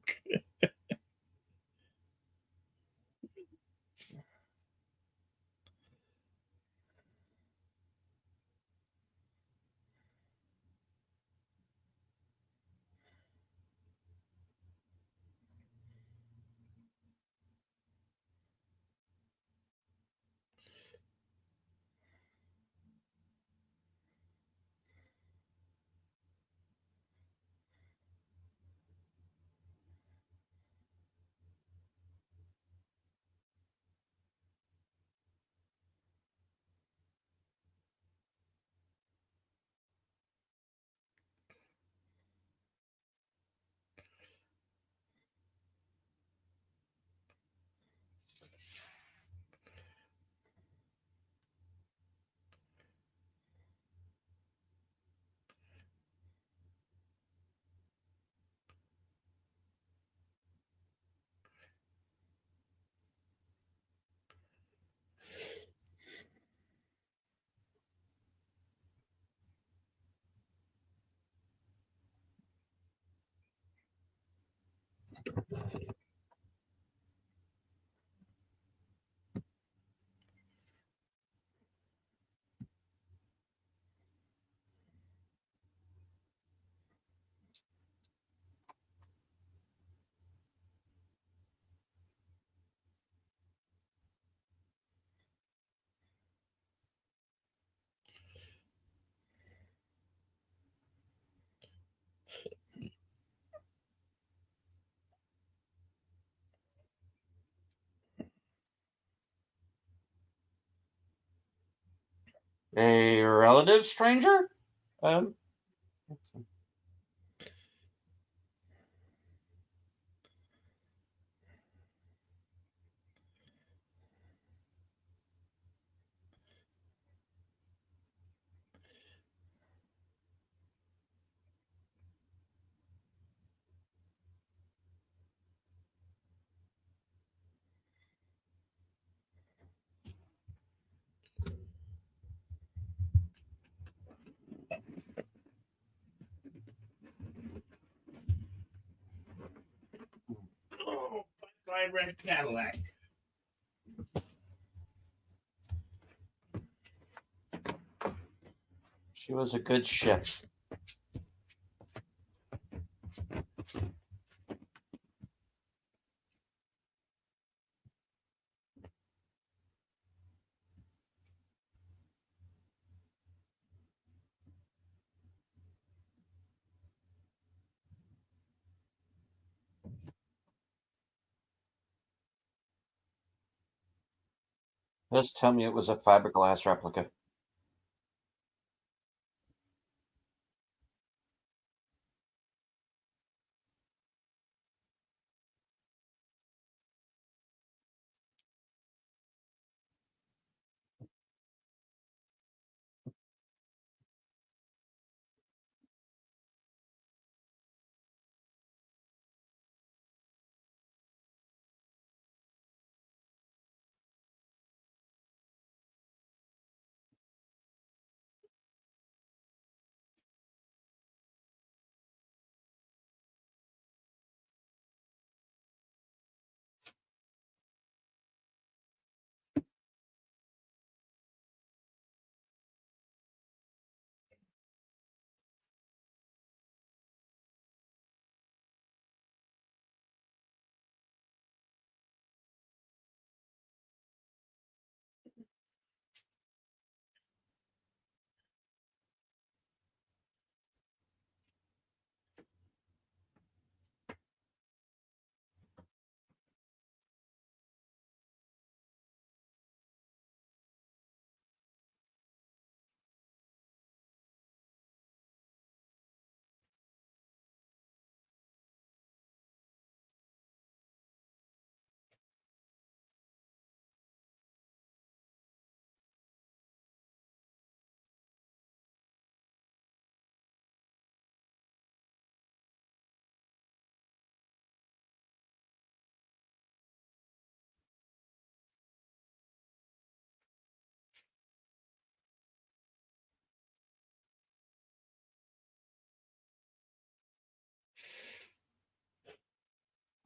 Speaker 2: A relative stranger? Um,
Speaker 1: Oh, my red Cadillac.
Speaker 2: she was a good ship. Just tell me it was a fiberglass replica.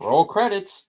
Speaker 2: Roll credits.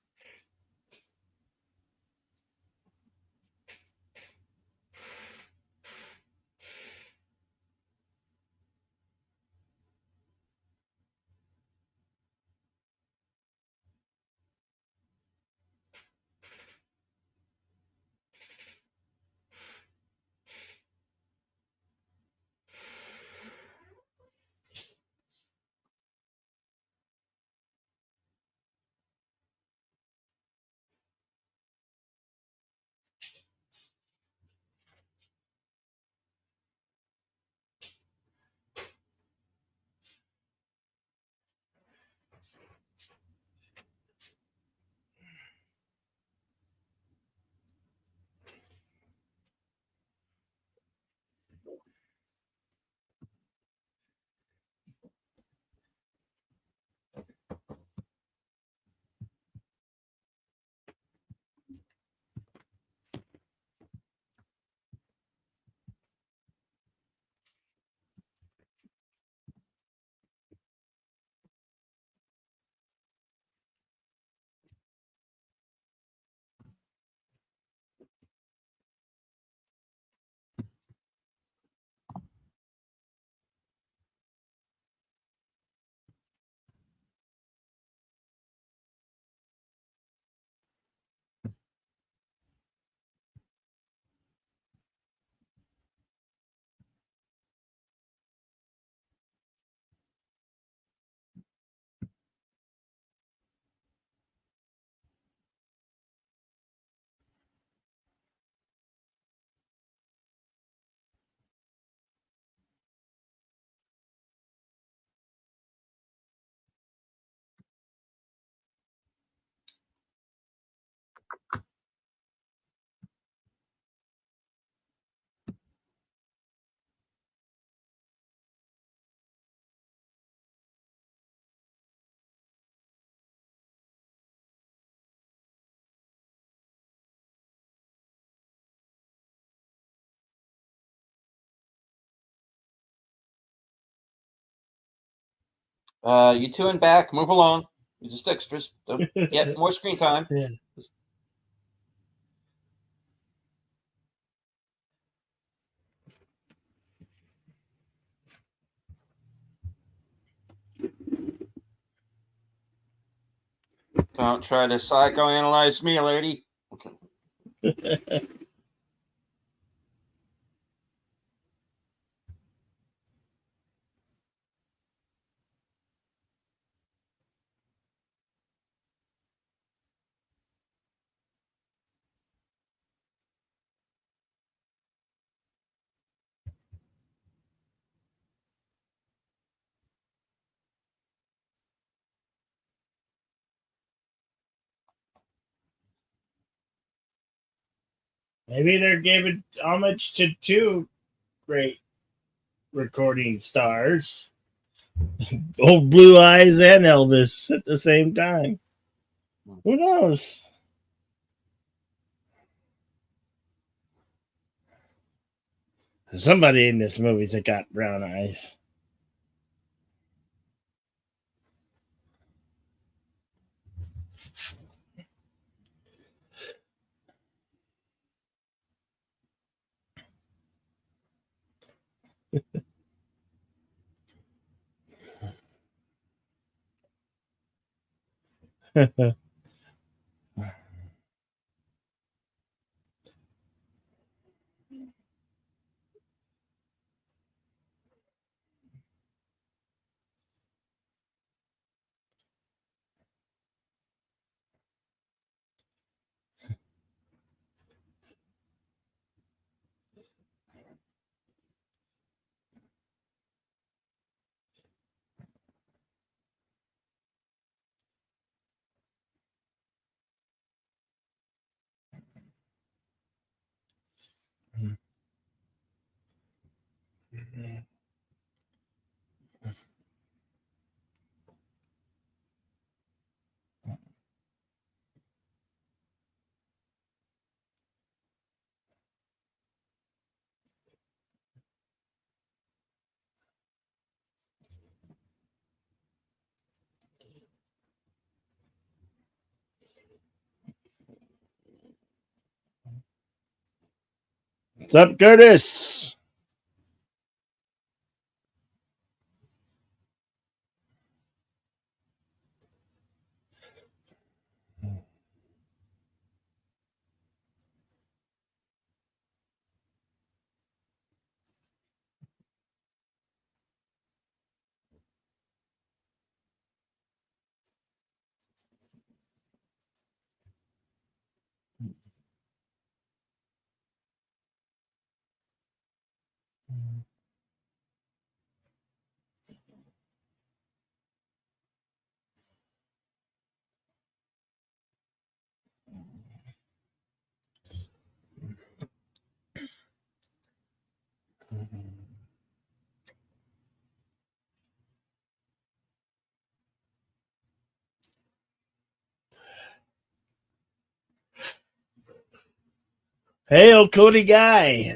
Speaker 2: You two in back, move along. You're just extras. Don't get more screen time.
Speaker 1: Yeah.
Speaker 2: Don't try to psychoanalyze me, lady. Okay.
Speaker 1: Maybe they're giving homage to two great recording stars, old Blue Eyes and Elvis at the same time. Who knows? Somebody in this movie's got brown eyes. What's up, Curtis? Hey, old Cody guy.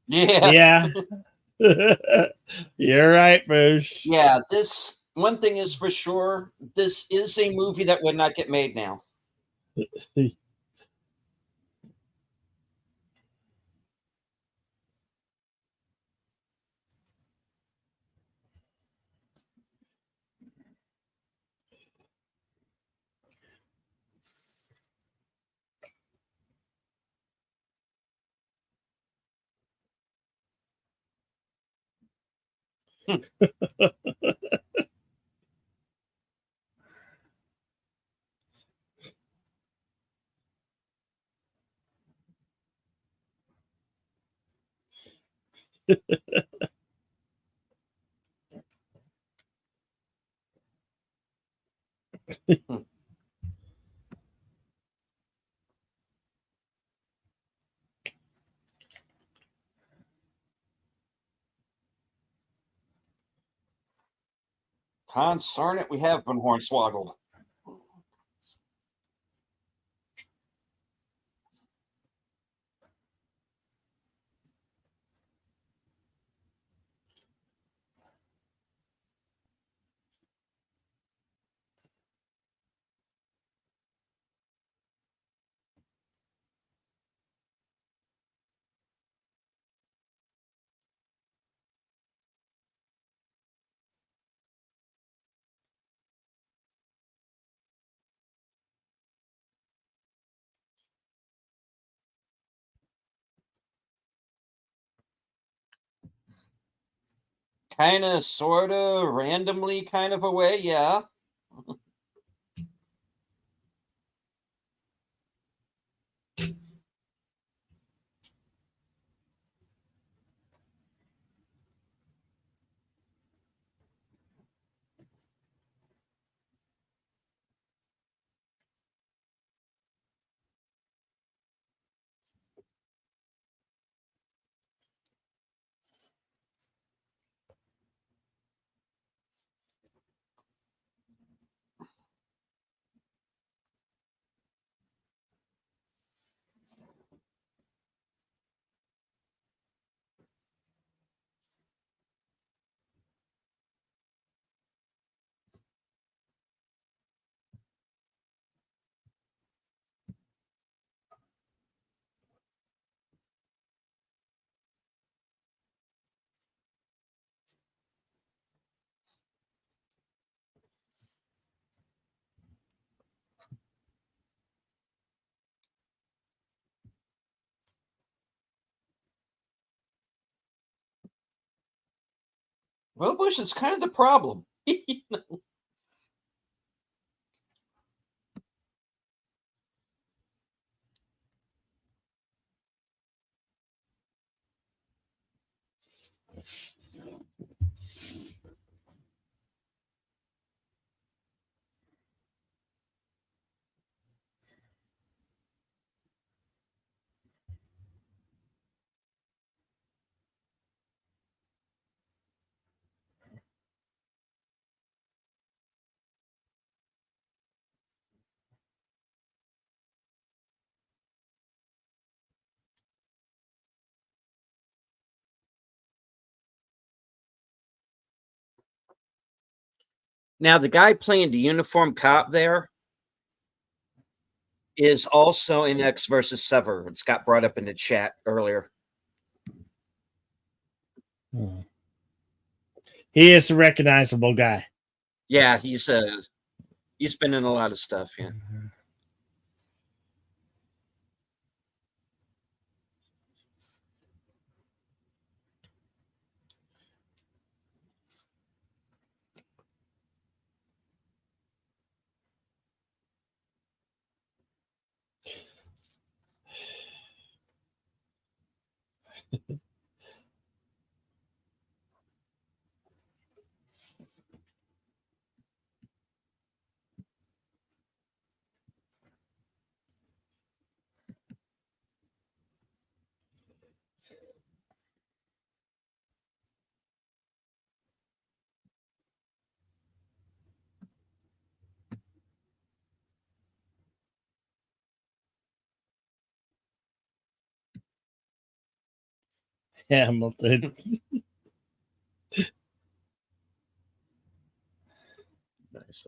Speaker 2: Yeah.
Speaker 1: Yeah. You're right, Bruce.
Speaker 2: Yeah, this one thing is for sure, this is a movie that would not get made now. Hmm. Hmm. Consarn it, we have been hornswoggled. Kinda, sorta, randomly kind of a way, yeah. Well, Bush is kind of the problem. Now, the guy playing the uniform cop there is also in X versus Severance. Got brought up in the chat earlier.
Speaker 1: He is a recognizable guy.
Speaker 2: Yeah, he's been in a lot of stuff. Yeah.
Speaker 1: Hamilton.
Speaker 2: Nice.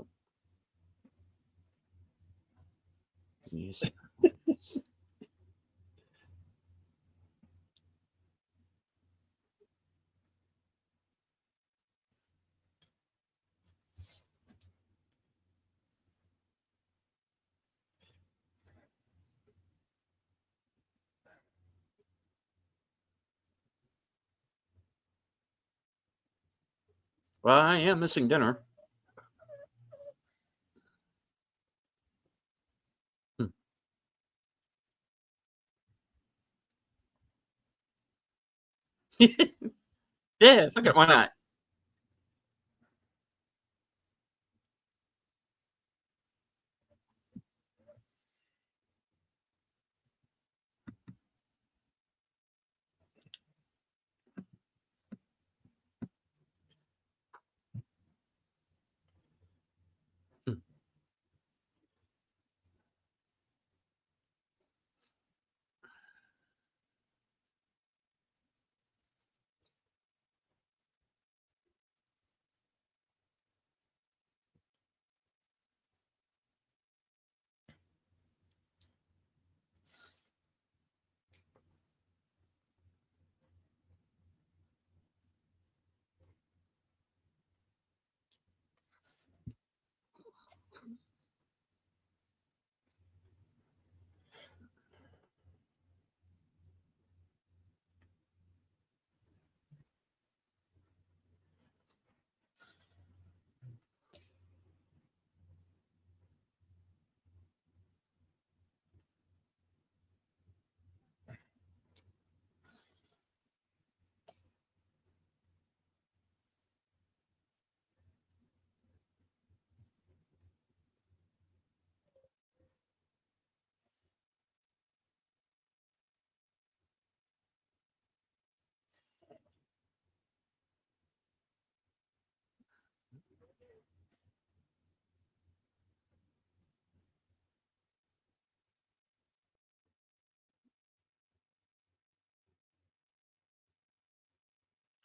Speaker 2: Well, I am missing dinner. Yeah, fuck it, why not?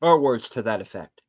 Speaker 2: Or words to that effect.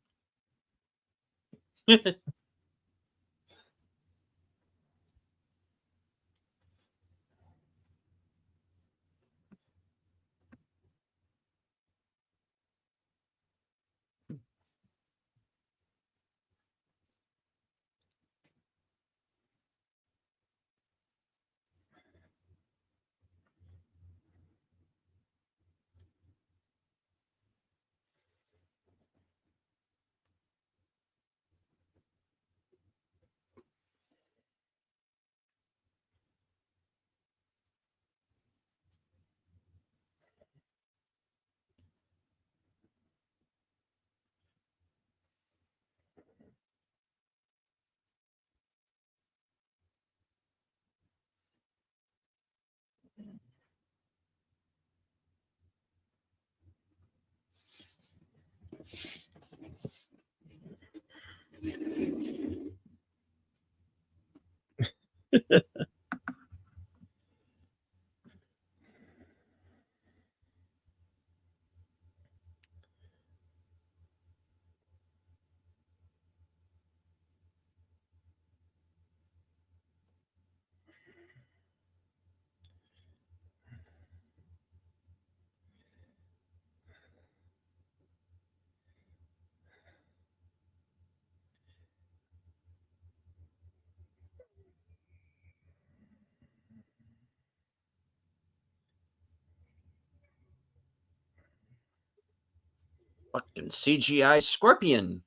Speaker 2: Fucking CGI scorpion.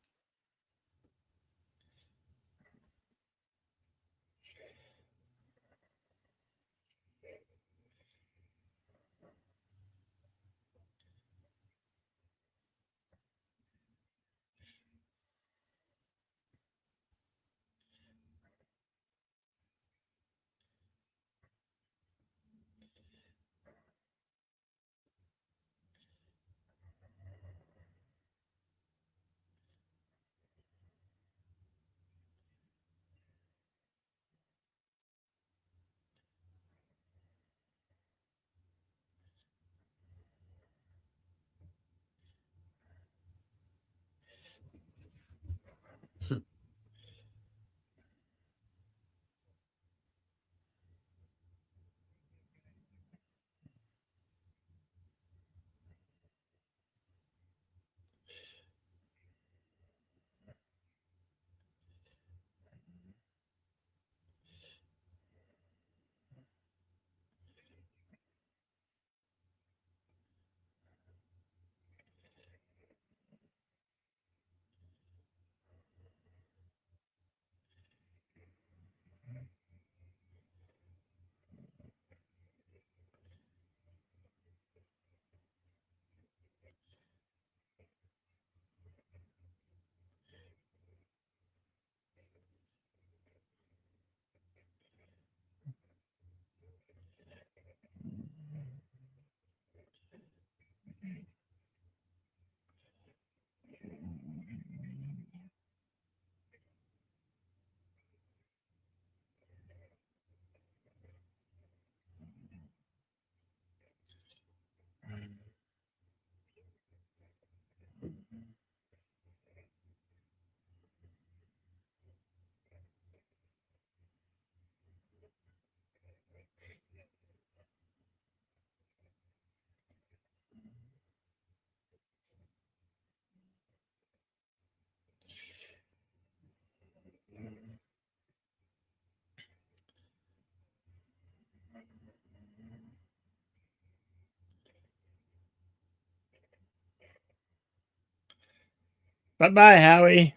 Speaker 1: Bye bye, Howie.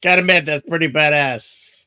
Speaker 1: Gotta admit, that's pretty badass.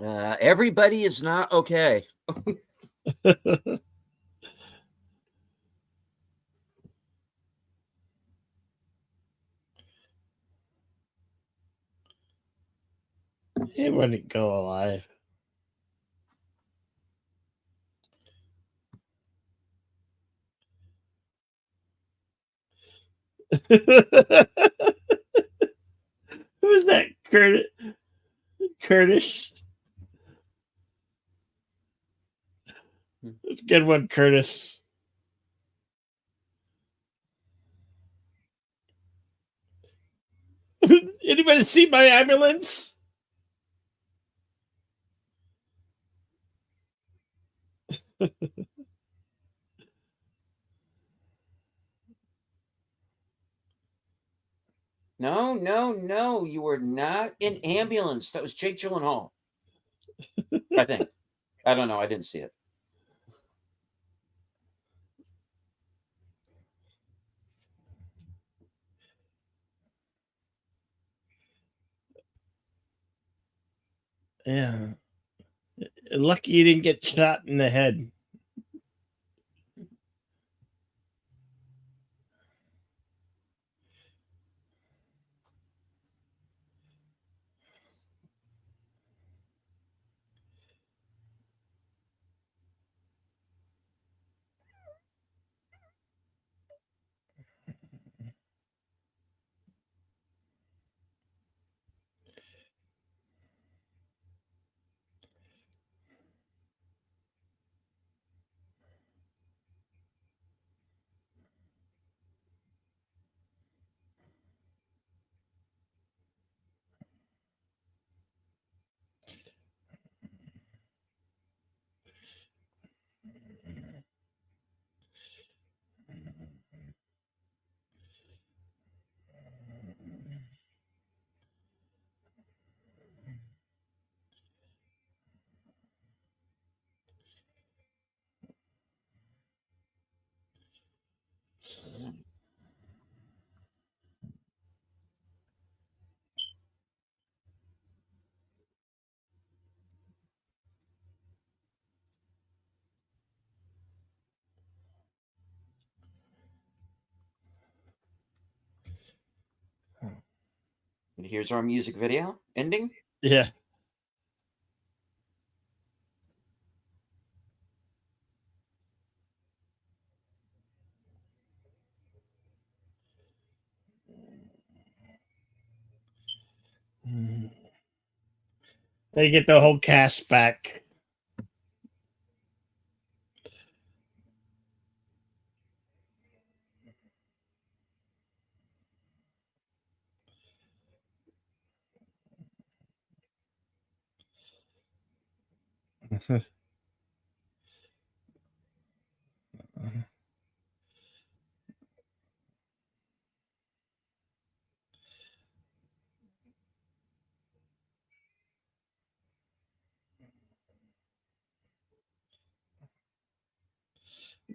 Speaker 2: Everybody is not okay.
Speaker 1: He wouldn't go alive. Who's that? Curtis? Good one, Curtis. Anybody see my ambulance?
Speaker 2: No. You were not in ambulance. That was Jake Gyllenhaal. I think. I don't know. I didn't see it.
Speaker 1: Yeah. Lucky you didn't get shot in the head.
Speaker 2: And here's our music video ending.
Speaker 1: Yeah. They get the whole cast back.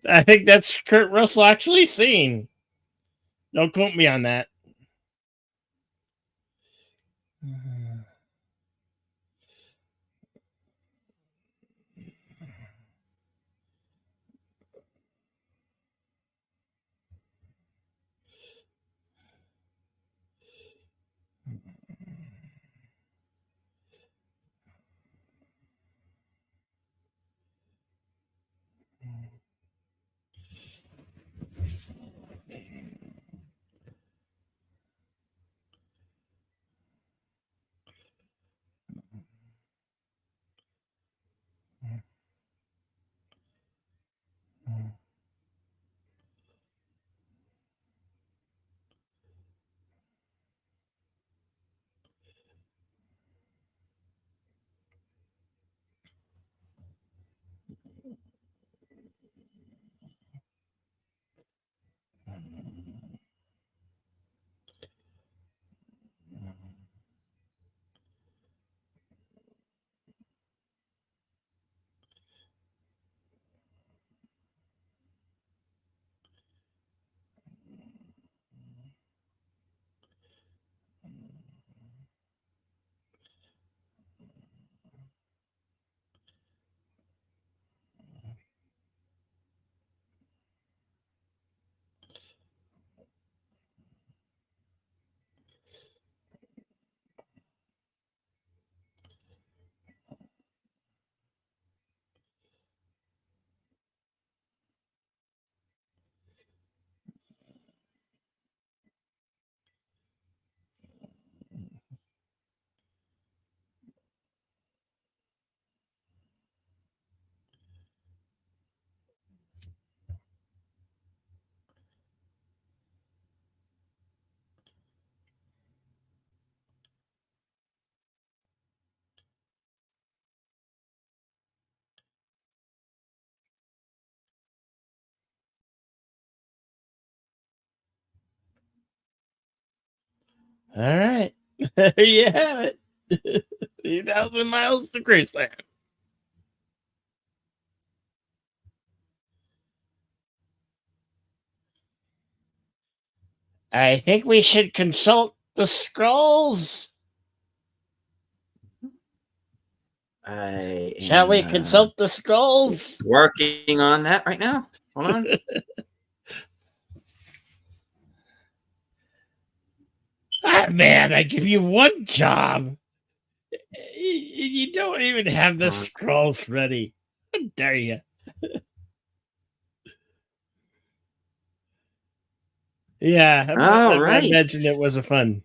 Speaker 1: I think that's Kurt Russell actually singing. Don't quote me on that. All right. There you have it. 3,000 miles to Graceland. I think we should consult the scrolls. Shall we consult the scrolls?
Speaker 2: Working on that right now. Hold on.
Speaker 1: Ah, man, I give you one job. You don't even have the scrolls ready. How dare you? Yeah,
Speaker 2: All
Speaker 1: I
Speaker 2: right.
Speaker 1: imagine it was a fun.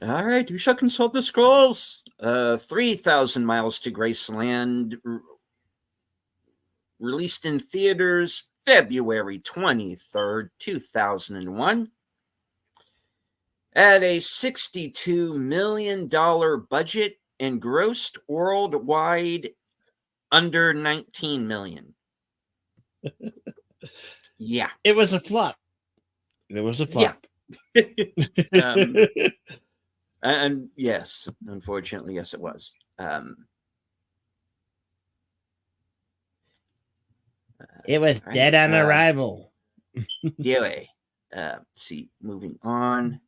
Speaker 2: All right, we shall consult the scrolls. 3,000 Miles to Graceland, released in theaters February 23rd, 2001. At a $62 million budget and grossed worldwide under 19 million. Yeah.
Speaker 1: It was a flop. It was a flop.
Speaker 2: Yeah. And yes, unfortunately, yes, it was.
Speaker 1: It was
Speaker 2: right,
Speaker 1: dead on arrival.
Speaker 2: Yeah. Let's see, moving on.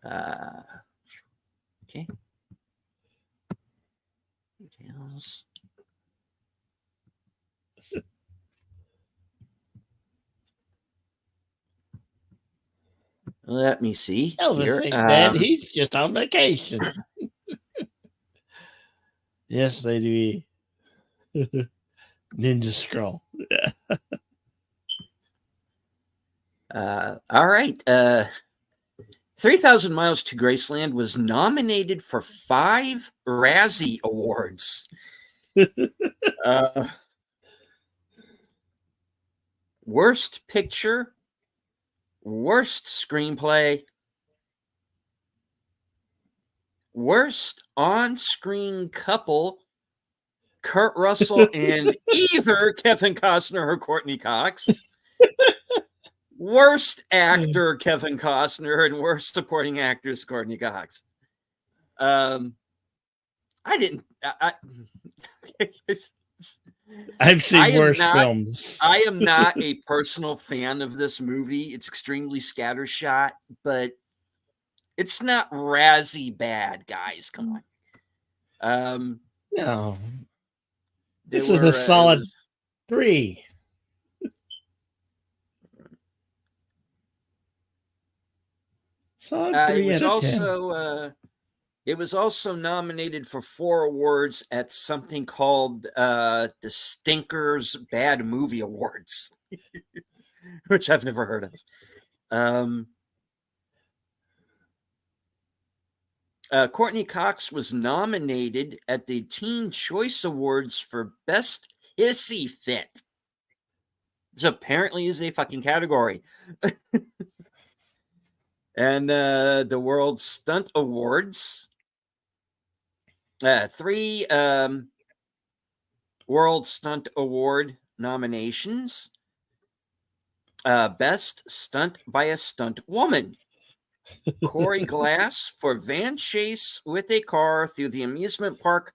Speaker 2: Okay. Details. Let me see.
Speaker 1: Elvis ain't dead. He's just on vacation. Yes, Lady Ninja Scroll.
Speaker 2: All right. 3,000 Miles to Graceland was nominated for 5 Razzie Awards. Worst Picture, Worst Screenplay, Worst On-Screen Couple, Kurt Russell and either Kevin Costner or Courtney Cox. Worst Actor Kevin Costner and Worst Supporting Actress Courtney Cox. I've
Speaker 1: seen worse films.
Speaker 2: I am not a personal fan of this movie. It's extremely scattershot, but it's not Razzie bad, guys. Come on.
Speaker 1: No. This is a solid 3. Solid 3 out of 10.
Speaker 2: It was also nominated for 4 awards at something called the Stinkers Bad Movie Awards, which I've never heard of. Courtney Cox was nominated at the Teen Choice Awards for Best Hissy Fit. This apparently is a fucking category. And the World Stunt Awards. 3 World Stunt Award nominations. Best Stunt by a Stunt Woman. Corey Glass for van chase with a car through the amusement park.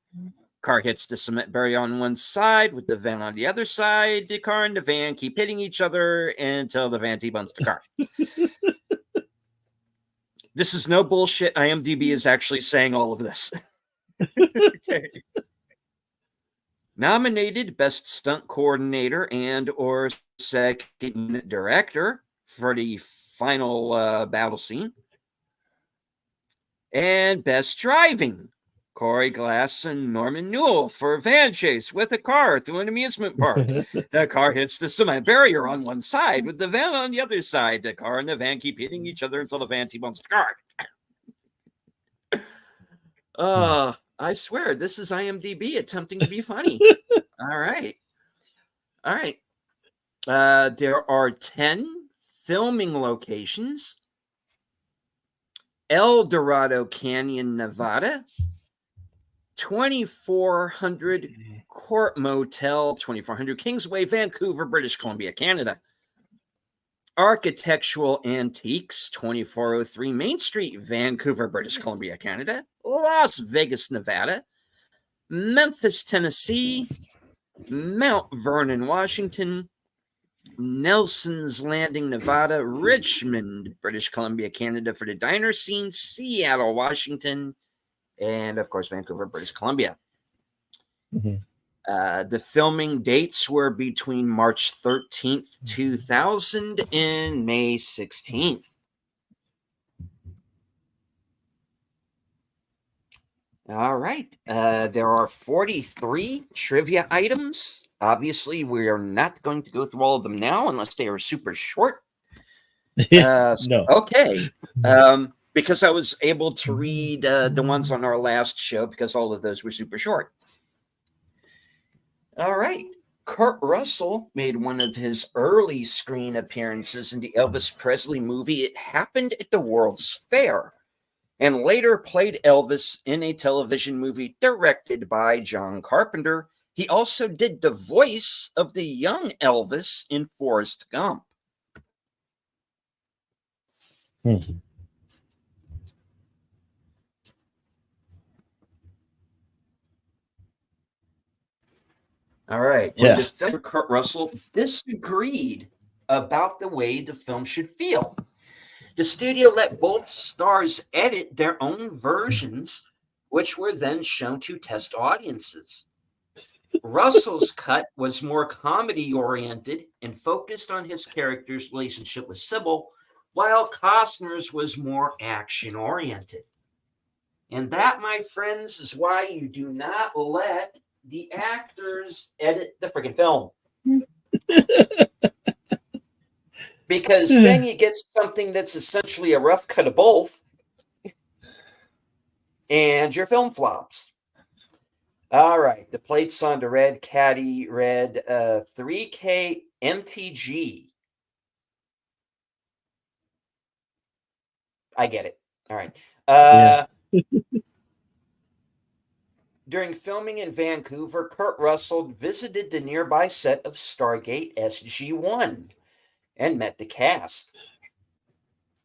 Speaker 2: Car hits the cement barrier on one side with the van on the other side. The car and the van keep hitting each other until the van T-bones the car. This is no bullshit. IMDb is actually saying all of this. Okay. Nominated Best Stunt Coordinator and or Second Unit Director for the final battle scene. And Best Driving. Corey Glass and Norman Newell for van chase with a car through an amusement park. The car hits the cement barrier on one side with the van on the other side. The car and the van keep hitting each other until the van T-bones the car. I swear, this is IMDb attempting to be funny. All right. There are 10 filming locations. El Dorado Canyon, Nevada. 2400 Court Motel, 2400 Kingsway, Vancouver, British Columbia, Canada. Architectural Antiques, 2403 Main Street, Vancouver, British Columbia, Canada. Las Vegas, Nevada. Memphis, Tennessee. Mount Vernon, Washington. Nelson's Landing, Nevada. Richmond, British Columbia, Canada for the diner scene. Seattle, Washington. And, of course, Vancouver, British Columbia.
Speaker 1: Mhm.
Speaker 2: The filming dates were between March 13th, 2000 and May 16th. All right. There are 43 trivia items. Obviously, we are not going to go through all of them now unless they are super short.
Speaker 1: No.
Speaker 2: Okay. Because I was able to read the ones on our last show because all of those were super short. All right. Kurt Russell made one of his early screen appearances in the Elvis Presley movie It Happened at the World's Fair, and later played Elvis in a television movie directed by John Carpenter. He also did the voice of the young Elvis in Forrest Gump. All right.
Speaker 1: Yeah.
Speaker 2: When the filmmaker Kurt Russell disagreed about the way the film should feel, the studio let both stars edit their own versions, which were then shown to test audiences. Russell's cut was more comedy-oriented and focused on his character's relationship with Sybil, while Costner's was more action-oriented. And that, my friends, is why you do not let the actors edit the freaking film. Because then you get something that's essentially a rough cut of both, and your film flops. All right, the plates on the red caddy read 3K MTG. I get it. All right.
Speaker 1: Yeah.
Speaker 2: During filming in Vancouver, Kurt Russell visited the nearby set of Stargate SG-1 and met the cast.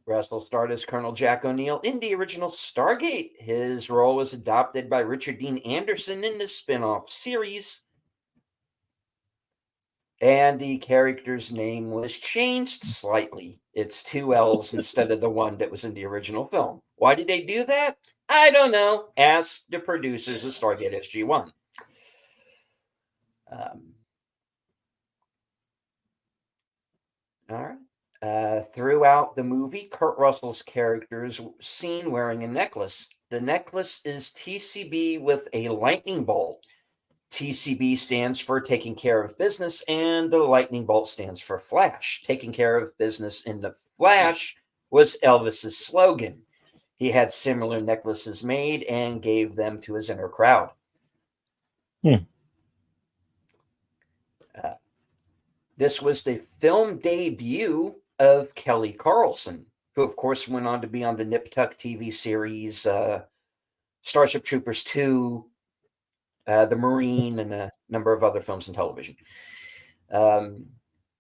Speaker 2: Russell starred as Colonel Jack O'Neill in the original Stargate. His role was adopted by Richard Dean Anderson in the spin-off series, and the character's name was changed slightly. It's 2 L's instead of the one that was in the original film. Why did they do that? I don't know. Ask the producers of Stargate SG-1. All right. Throughout the movie, Kurt Russell's character is seen wearing a necklace. The necklace is TCB with a lightning bolt. TCB stands for taking care of business, and the lightning bolt stands for Flash. Taking care of business in the Flash was Elvis's slogan. He had similar necklaces made and gave them to his inner crowd. This was the film debut of Kelly Carlson, who, of course, went on to be on the Nip Tuck TV series Starship Troopers 2, The Marine, and a number of other films and television.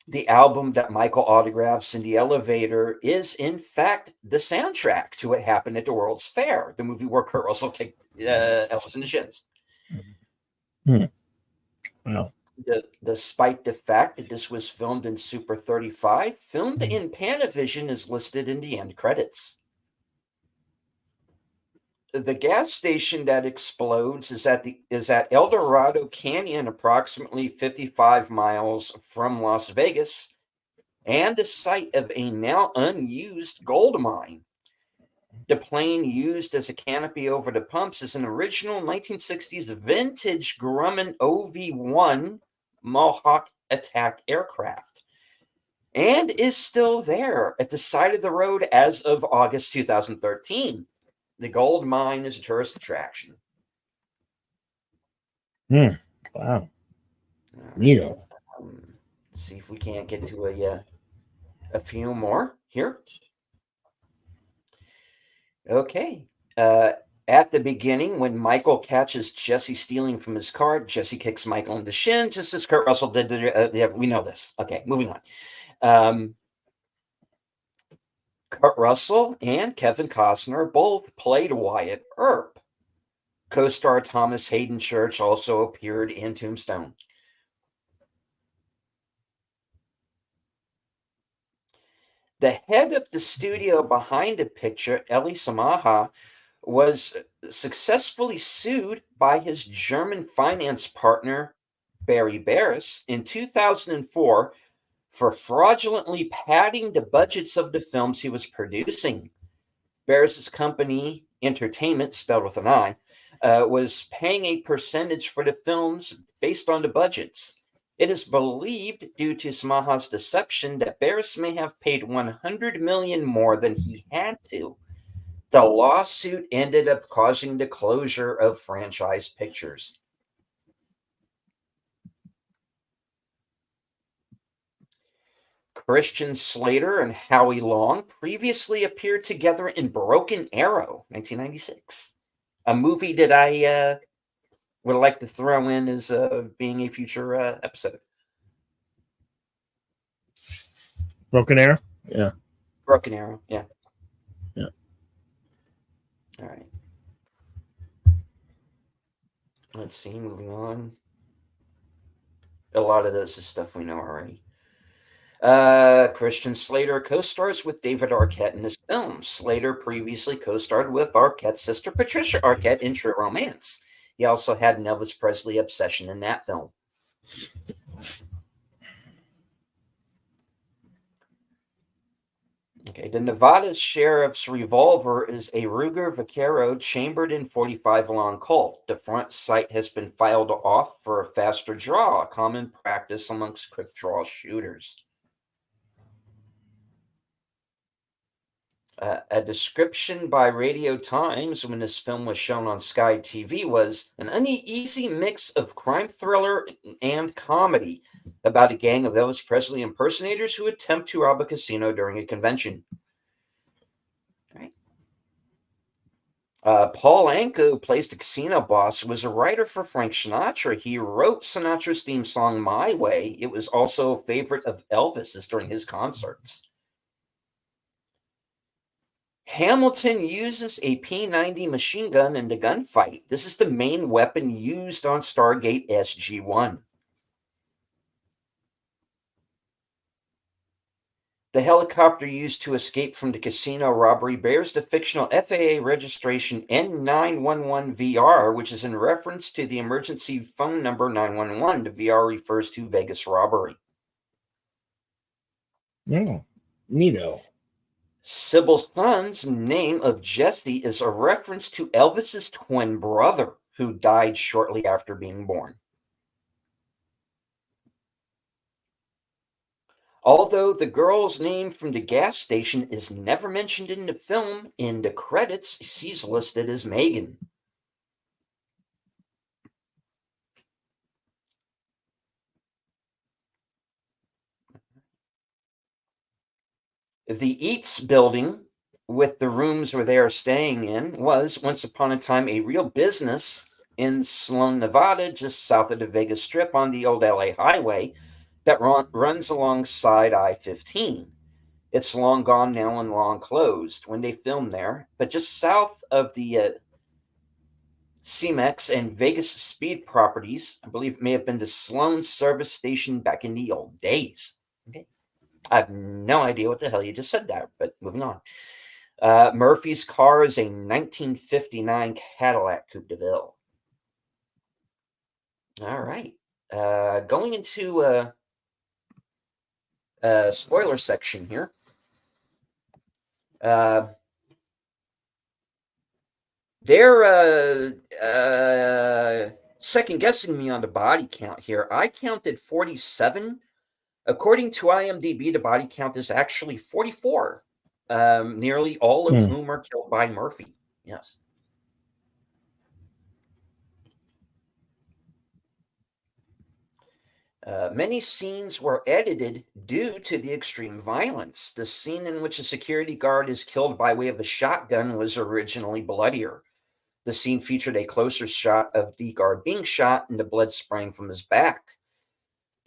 Speaker 2: The album that Michael autographs in the elevator is, in fact, the soundtrack to What Happened at the World's Fair, the movie where Kurt Russell kicked Elvis in the shins.
Speaker 1: Wow.
Speaker 2: Despite the fact that this was filmed in Super 35, filmed in Panavision is listed in the end credits. The gas station that explodes is at El Dorado Canyon, approximately 55 miles from Las Vegas, and the site of a now unused gold mine. The plane used as a canopy over the pumps is an original 1960s vintage Grumman OV-1 Mohawk attack aircraft, and is still there at the side of the road as of August 2013. The gold mine is a tourist attraction.
Speaker 1: Wow. Neato.
Speaker 2: See if we can't get to a few more here. Okay. At the beginning, when Michael catches Jesse stealing from his car, Jesse kicks Michael in the shin, just as Kurt Russell did. We know this. Okay, moving on. Kurt Russell and Kevin Costner both played Wyatt Earp. Co-star Thomas Hayden Church also appeared in Tombstone. The head of the studio behind the picture, Eli Samaha, was successfully sued by his German finance partner, Barry Barris, in 2004 for fraudulently padding the budgets of the films he was producing. Barris's company, Entertainment, spelled with an I, was paying a percentage for the films based on the budgets. It is believed, due to Samaha's deception, that Barris may have paid $100 million more than he had to. The lawsuit ended up causing the closure of franchise pictures. Christian Slater and Howie Long previously appeared together in Broken Arrow, 1996, a movie that I would like to throw in as being a future episode.
Speaker 1: Broken Arrow? Yeah.
Speaker 2: Broken Arrow, yeah.
Speaker 1: Yeah.
Speaker 2: All right. Let's see, moving on. A lot of this is stuff we know already. Christian Slater co-stars with David Arquette in this film. Slater previously co-starred with Arquette's sister Patricia Arquette in True Romance. He also had an Elvis Presley obsession in that film. Okay, the Nevada Sheriff's revolver is a Ruger Vaquero chambered in .45 long Colt. The front sight has been filed off for a faster draw, a common practice amongst quick draw shooters. A description by Radio Times when this film was shown on Sky TV was an uneasy mix of crime thriller and comedy about a gang of Elvis Presley impersonators who attempt to rob a casino during a convention. Right. Paul Anka, who plays the casino boss, was a writer for Frank Sinatra. He wrote Sinatra's theme song, My Way. It was also a favorite of Elvis's during his concerts. Hamilton uses a P-90 machine gun in the gunfight. This is the main weapon used on Stargate SG-1. The helicopter used to escape from the casino robbery bears the fictional FAA registration N911VR, which is in reference to the emergency phone number 911. The VR refers to Vegas robbery.
Speaker 1: Oh, neato.
Speaker 2: Sybil Sun's name of Jesse is a reference to Elvis's twin brother, who died shortly after being born. Although the girl's name from the gas station is never mentioned in the film, in the credits, she's listed as Megan. The Eats building, with the rooms where they are staying in, was once upon a time a real business in Sloan, Nevada, just south of the Vegas Strip on the old LA highway that runs alongside I-15. It's long gone now and long closed when they filmed there, but just south of the CMEX and Vegas Speed properties, I believe, may have been the Sloan service station back in the old days. Okay. I have no idea what the hell you just said there, but moving on. Murphy's car is a 1959 Cadillac Coupe de Ville. All right. Going into spoiler section here. They're second guessing me on the body count here. I counted 47. According to IMDb, the body count is actually 44, nearly all of whom are killed by Murphy. Yes. Many scenes were edited due to the extreme violence. The scene in which a security guard is killed by way of a shotgun was originally bloodier. The scene featured a closer shot of the guard being shot and the blood spraying from his back.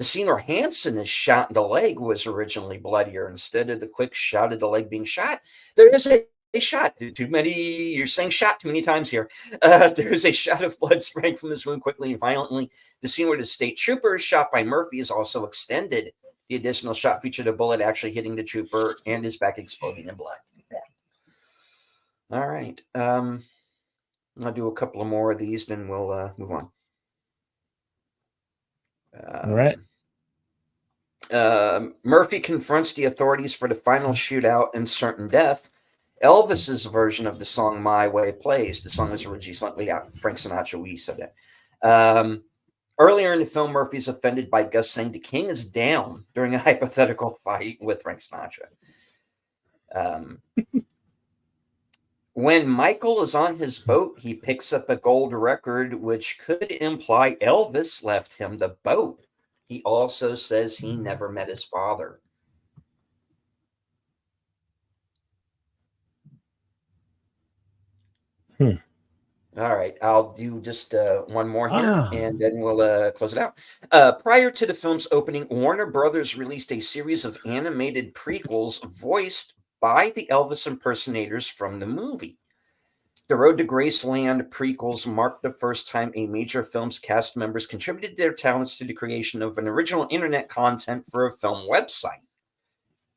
Speaker 2: The scene where Hansen is shot in the leg was originally bloodier. Instead of the quick shot of the leg being shot, there is a shot. Too many, you're saying shot too many times here. There is a shot of blood spraying from his wound quickly and violently. The scene where the state trooper is shot by Murphy is also extended. The additional shot featured a bullet actually hitting the trooper and his back exploding in blood. Yeah. All right. I'll do a couple of more of these, then we'll move on.
Speaker 1: All right.
Speaker 2: Murphy confronts the authorities for the final shootout and certain death. Elvis's version of the song "My Way" plays. The song was originally sung by Frank Sinatra. We said that. Earlier in the film, Murphy's offended by Gus saying the king is down during a hypothetical fight with Frank Sinatra. When Michael is on his boat, he picks up a gold record, which could imply Elvis left him the boat. He also says he never met his father. All right, I'll do just one more here, and then we'll close it out. Prior to the film's opening, Warner Brothers released a series of animated prequels voiced by the Elvis impersonators from the movie. The Road to Graceland prequels marked the first time a major film's cast members contributed their talents to the creation of an original internet content for a film website.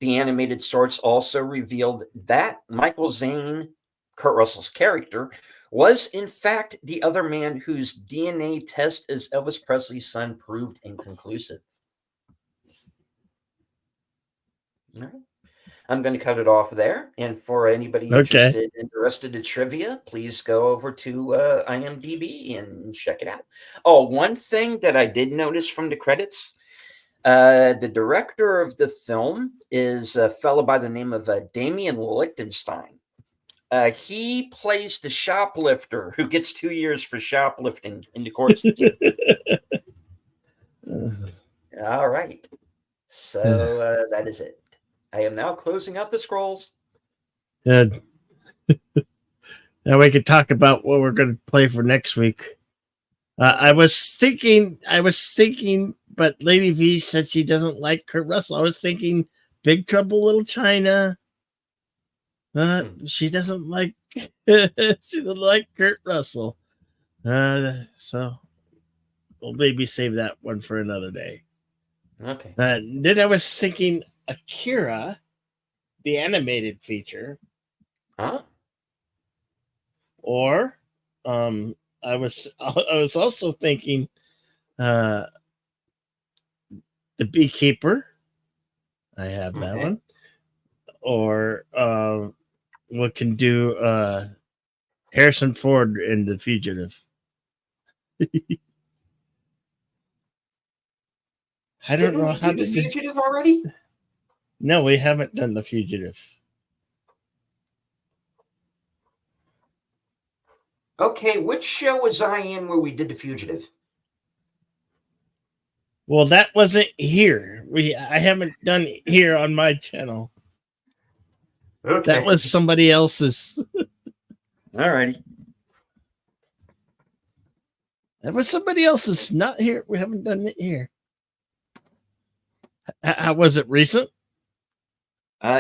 Speaker 2: The animated shorts also revealed that Michael Zane, Kurt Russell's character, was in fact the other man whose DNA test as Elvis Presley's son proved inconclusive. All right. I'm going to cut it off there. And for anybody interested in trivia, please go over to IMDb and check it out. Oh, one thing that I did notice from the credits, the director of the film is a fellow by the name of Damien Lichtenstein. He plays the shoplifter who gets 2 years for shoplifting in the courts. All right. So that is it. I am now closing out the scrolls.
Speaker 1: Good. Now we could talk about what we're going to play for next week. I was thinking, but Lady V said she doesn't like Kurt Russell. I was thinking Big Trouble Little China. She doesn't like Kurt Russell. So we'll maybe save that one for another day.
Speaker 2: Okay.
Speaker 1: Then I was thinking Akira, the animated feature. Or I was also thinking The Beekeeper. I have that one. Or we can do Harrison Ford in The Fugitive. I don't know how
Speaker 2: to do The Fugitive already?
Speaker 1: No, we haven't done The Fugitive.
Speaker 2: Okay, which show was I in where we did The Fugitive?
Speaker 1: Well, that wasn't here. I haven't done it here on my channel. Okay. That was somebody else's.
Speaker 2: All righty.
Speaker 1: That was somebody else's, not here. We haven't done it here. How was it recent?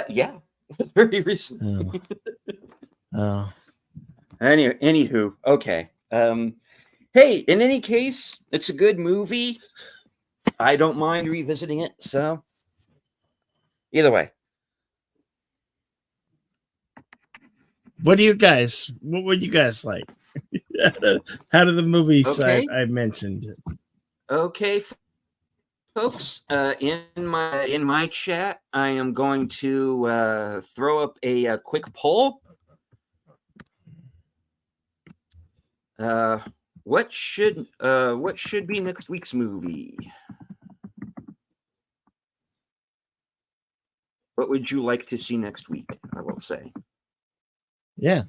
Speaker 2: Yeah, it was very recent.
Speaker 1: Oh.
Speaker 2: Anywho, okay. Hey, in any case, it's a good movie. I don't mind revisiting it. So, either way.
Speaker 1: What would you guys like? How do the movies I mentioned?
Speaker 2: Okay, folks. In my chat, I am going to throw up a quick poll. What should be next week's movie? What would you like to see next week? I will say.
Speaker 1: Yeah.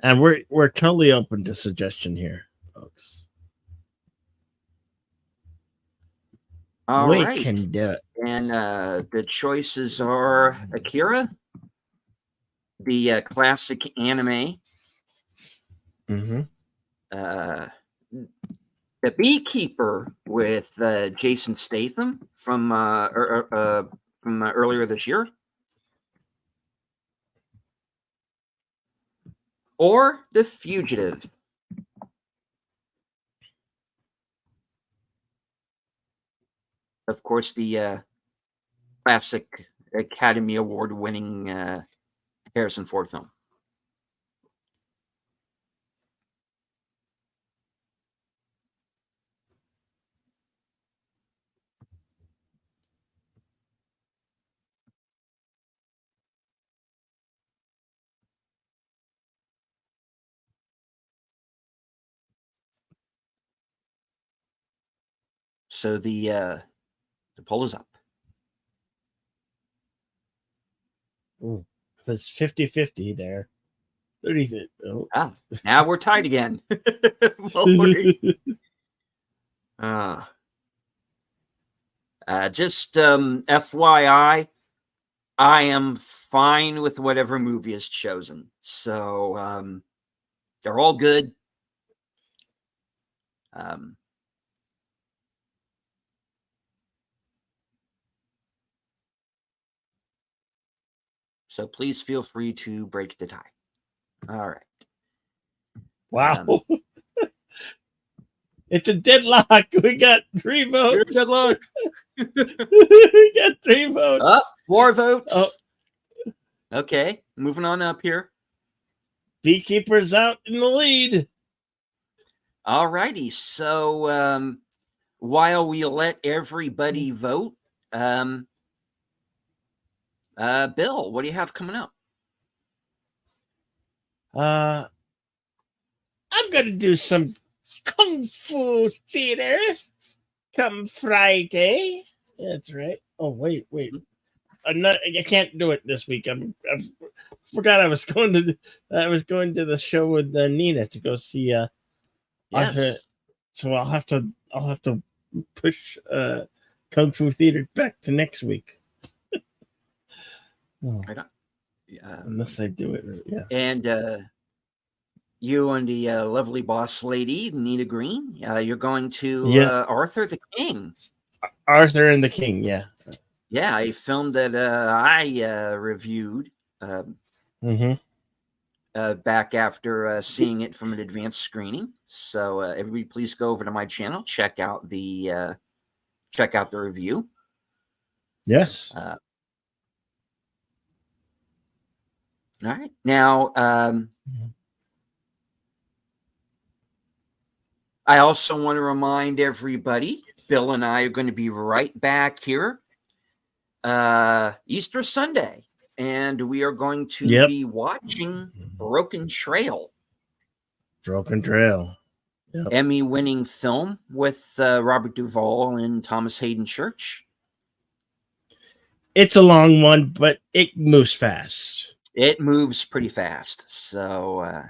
Speaker 1: And we're totally open to suggestion here, folks.
Speaker 2: We
Speaker 1: can do it.
Speaker 2: And the choices are Akira, the classic anime.
Speaker 1: Mm-hmm.
Speaker 2: The Beekeeper with Jason Statham from earlier this year, or The Fugitive. Of course, the classic Academy Award-winning Harrison Ford film. So the poll is up.
Speaker 1: Ooh, if it's 50-50 there. 30. Oh.
Speaker 2: Now we're tied again. Just FYI, I am fine with whatever movie is chosen. So they're all good. So please feel free to break the tie. All right.
Speaker 1: Wow. It's a deadlock. We got 3 votes.
Speaker 2: Deadlock.
Speaker 1: We got 3 votes.
Speaker 2: 4 votes. Oh. Okay. Moving on up here.
Speaker 1: Beekeeper's out in the lead.
Speaker 2: All righty. So while we let everybody vote, Bill, what do you have coming up?
Speaker 1: I'm going to do some Kung Fu theater come Friday. That's right. Oh, wait. I can't do it this week. I forgot I was going to the show with Nina to go see
Speaker 2: yes.
Speaker 1: Arthur. So I'll have to push Kung Fu theater back to next week. Unless I do it, yeah.
Speaker 2: And you and the lovely boss lady, Nina Green, you're going to Arthur the King.
Speaker 1: Arthur and the King, yeah.
Speaker 2: Yeah, a film that I reviewed back after seeing it from an advanced screening. So everybody, please go over to my channel, check out the review.
Speaker 1: Yes.
Speaker 2: All right. Now, I also want to remind everybody, Bill and I are going to be right back here Easter Sunday, and we are going to be watching Broken Trail.
Speaker 1: Yep.
Speaker 2: Emmy-winning film with Robert Duvall and Thomas Hayden Church.
Speaker 1: It's a long one, but it moves fast.
Speaker 2: It moves pretty fast. So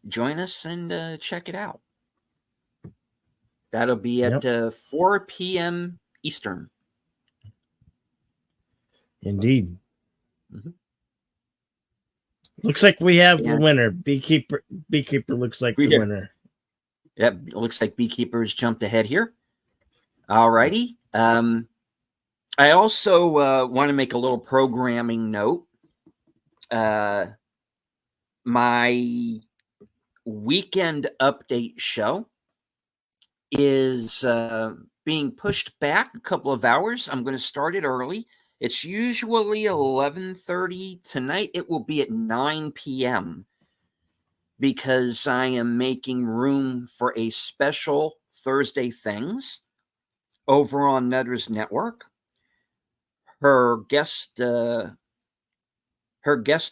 Speaker 2: join us and check it out. That'll be at 4 p.m. Eastern.
Speaker 1: Indeed. Looks like we have the winner. Beekeeper looks like the winner.
Speaker 2: Yep, it looks like Beekeeper's jumped ahead here. All righty. I also want to make a little programming note. My weekend update show is being pushed back a couple of hours. I'm going to start it early. It's usually 11:30. Tonight it will be at 9 p.m. because I am making room for a special Thursday Things over on Netter's Network. Her guest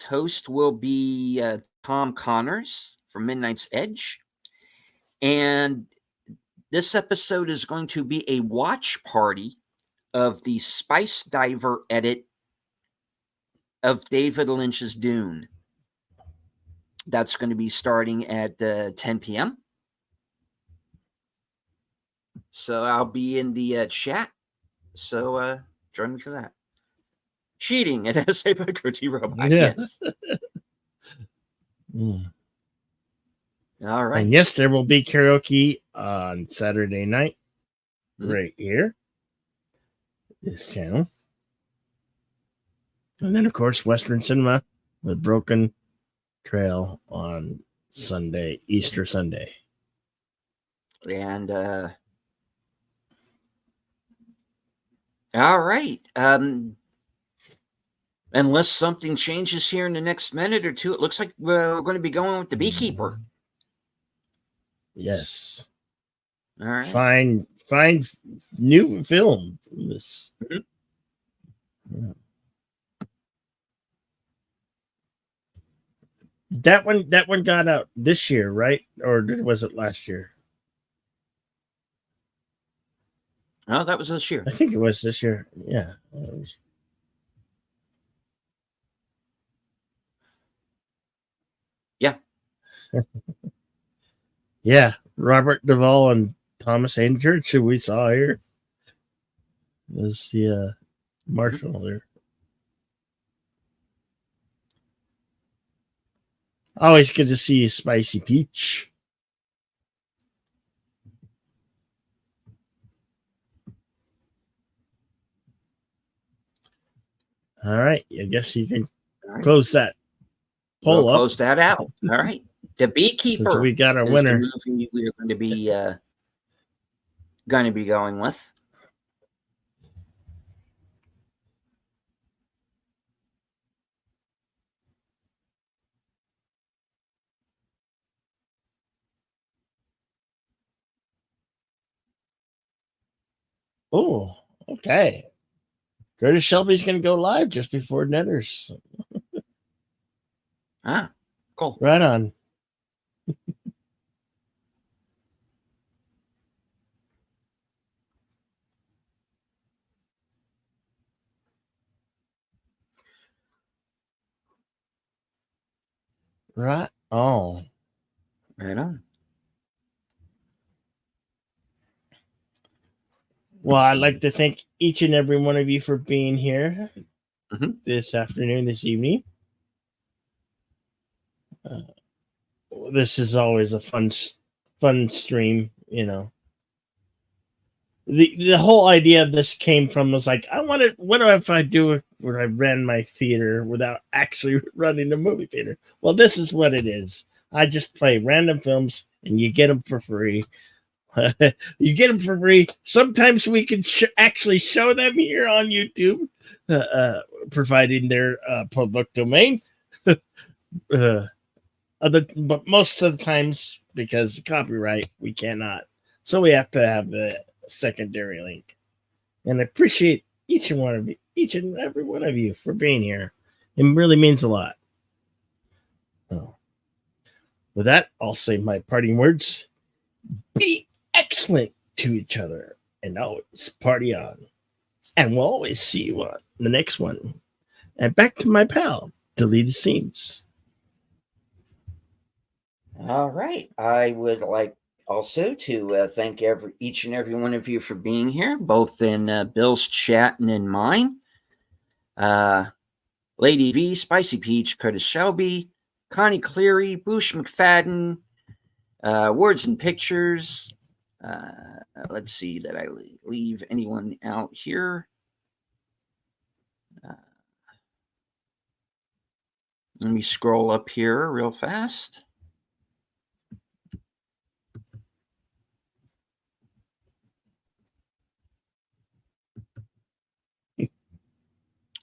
Speaker 2: host will be Tom Connors from Midnight's Edge. And this episode is going to be a watch party of the Spice Diver edit of David Lynch's Dune. That's going to be starting at 10 p.m. So I'll be in the chat. So join me for that. Cheating at Essay by Grody Robot.
Speaker 1: Yeah.
Speaker 2: Yes. All right.
Speaker 1: And yes, there will be karaoke on Saturday night,
Speaker 2: Mhm.
Speaker 1: right here, this channel. And then, of course, Western Cinema with Broken Trail on Sunday, Easter Sunday.
Speaker 2: And all right. Unless something changes here in the next minute or two, it looks like we're going to be going with The Beekeeper.
Speaker 1: Yes.
Speaker 2: All right.
Speaker 1: Fine new film from this.
Speaker 2: Mhm.
Speaker 1: Yeah. That one got out this year, right? Or was it last year?
Speaker 2: Oh, that was this year.
Speaker 1: I think it was this year. Yeah.
Speaker 2: Yeah.
Speaker 1: Yeah. Robert Duvall and Thomas Hayden Church, who we saw here, is the marshal there. Always good to see you, Spicy Peach. All right. I guess you can close that poll
Speaker 2: We'll
Speaker 1: up.
Speaker 2: close that out. All right. The Beekeeper.
Speaker 1: Since we got our
Speaker 2: is
Speaker 1: winner.
Speaker 2: the movie we're going to be going with.
Speaker 1: Oh, okay. Curtis Shelby's going to go live just before Netters.
Speaker 2: Ah, cool.
Speaker 1: Right on. Right on.
Speaker 2: Right on.
Speaker 1: Well, I'd like to thank each and every one of you for being here this afternoon, this evening. This is always a fun stream, you know. The whole idea of this came from was like, what if I do it where I ran my theater without actually running a movie theater? Well, this is what it is. I just play random films and you get them for free. You get them for free. Sometimes we can actually show them here on YouTube, providing they're public domain. But most of the times, because of copyright, we cannot. So we have to have the secondary link. And I appreciate each and every one of you for being here. It really means a lot. Oh. With that, I'll say my parting words. Be excellent to each other and always party on. And we'll always see you on the next one. And back to my pal, deleted scenes.
Speaker 2: All right. I would like also to thank each and every one of you for being here, both in Bill's chat and in mine. Lady V, Spicy Peach, Curtis Shelby, Connie Cleary, Boosh McFadden, Words and Pictures. Let's see that I leave anyone out here. Let me scroll up here real fast.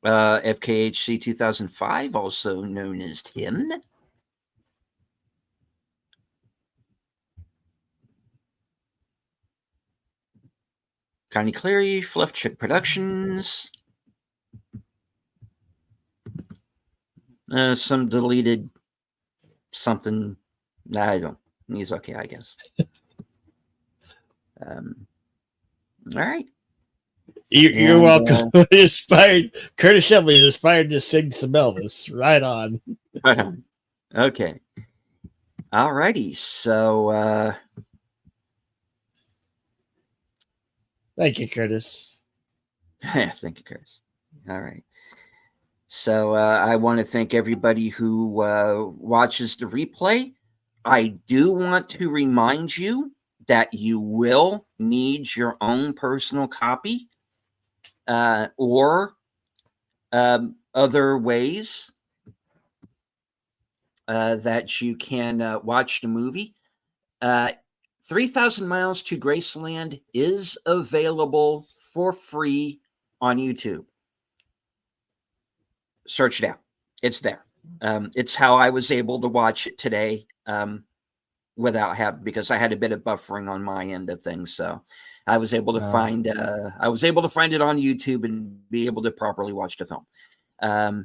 Speaker 2: FKHC 2005, also known as Tim. Connie Cleary, Fluff Chick Productions. Some deleted something. I don't. He's okay, I guess. All right.
Speaker 1: You're welcome. Inspired. Curtis Shelby is inspired to sing some Elvis. Right on.
Speaker 2: Right on. Okay. All righty. So.
Speaker 1: Thank you, Curtis.
Speaker 2: Thank you, Curtis. All right. So I want to thank everybody who watches the replay. I do want to remind you that you will need your own personal copy or other ways that you can watch the movie. 3,000 Miles to Graceland is available for free on YouTube. Search it out. It's there. It's how I was able to watch it today without having, because I had a bit of buffering on my end of things. So I was able to find it on YouTube and be able to properly watch the film.
Speaker 1: Yeah,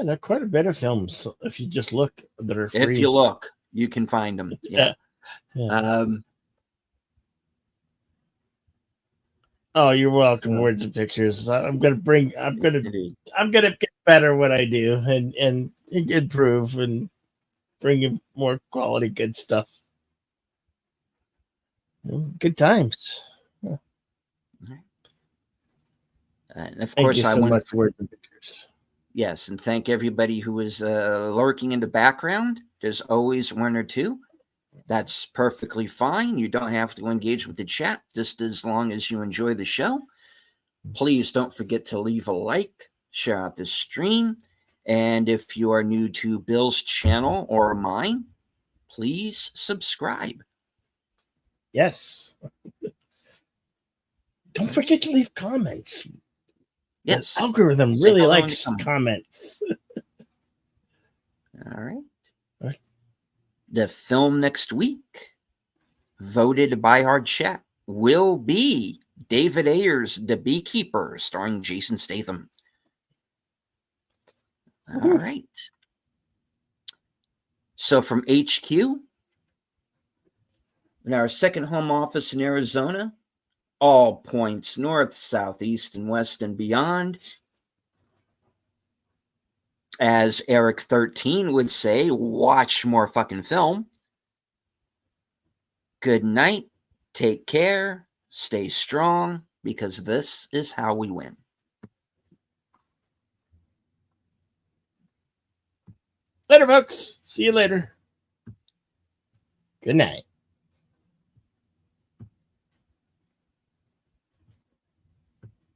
Speaker 1: there are quite a bit of films if you just look that are free.
Speaker 2: If you look, you can find them. Yeah.
Speaker 1: Oh, you're welcome. Words and pictures. I'm gonna get better what I do and improve and bring you more quality good stuff. Good times.
Speaker 2: Yeah. And of
Speaker 1: Thank
Speaker 2: course,
Speaker 1: you so much for Words and Pictures.
Speaker 2: Yes, and thank everybody who is lurking in the background. There's always one or two. That's perfectly fine. You don't have to engage with the chat, just as long as you enjoy the show. Please don't forget to leave a like, share out the stream, and if you are new to Bill's channel or mine, please subscribe.
Speaker 1: Yes. Don't forget to leave comments.
Speaker 2: Yes.
Speaker 1: The algorithm really likes comments.
Speaker 2: All right. The film next week, voted by our chat, will be David Ayer's The Beekeeper, starring Jason Statham. All right. So from HQ, in our second home office in Arizona, all points north, south, east, and west, and beyond. As Eric 13 would say, watch more fucking film. Good night. Take care. Stay strong, because this is how we win.
Speaker 1: Later, folks. See you later. Good night.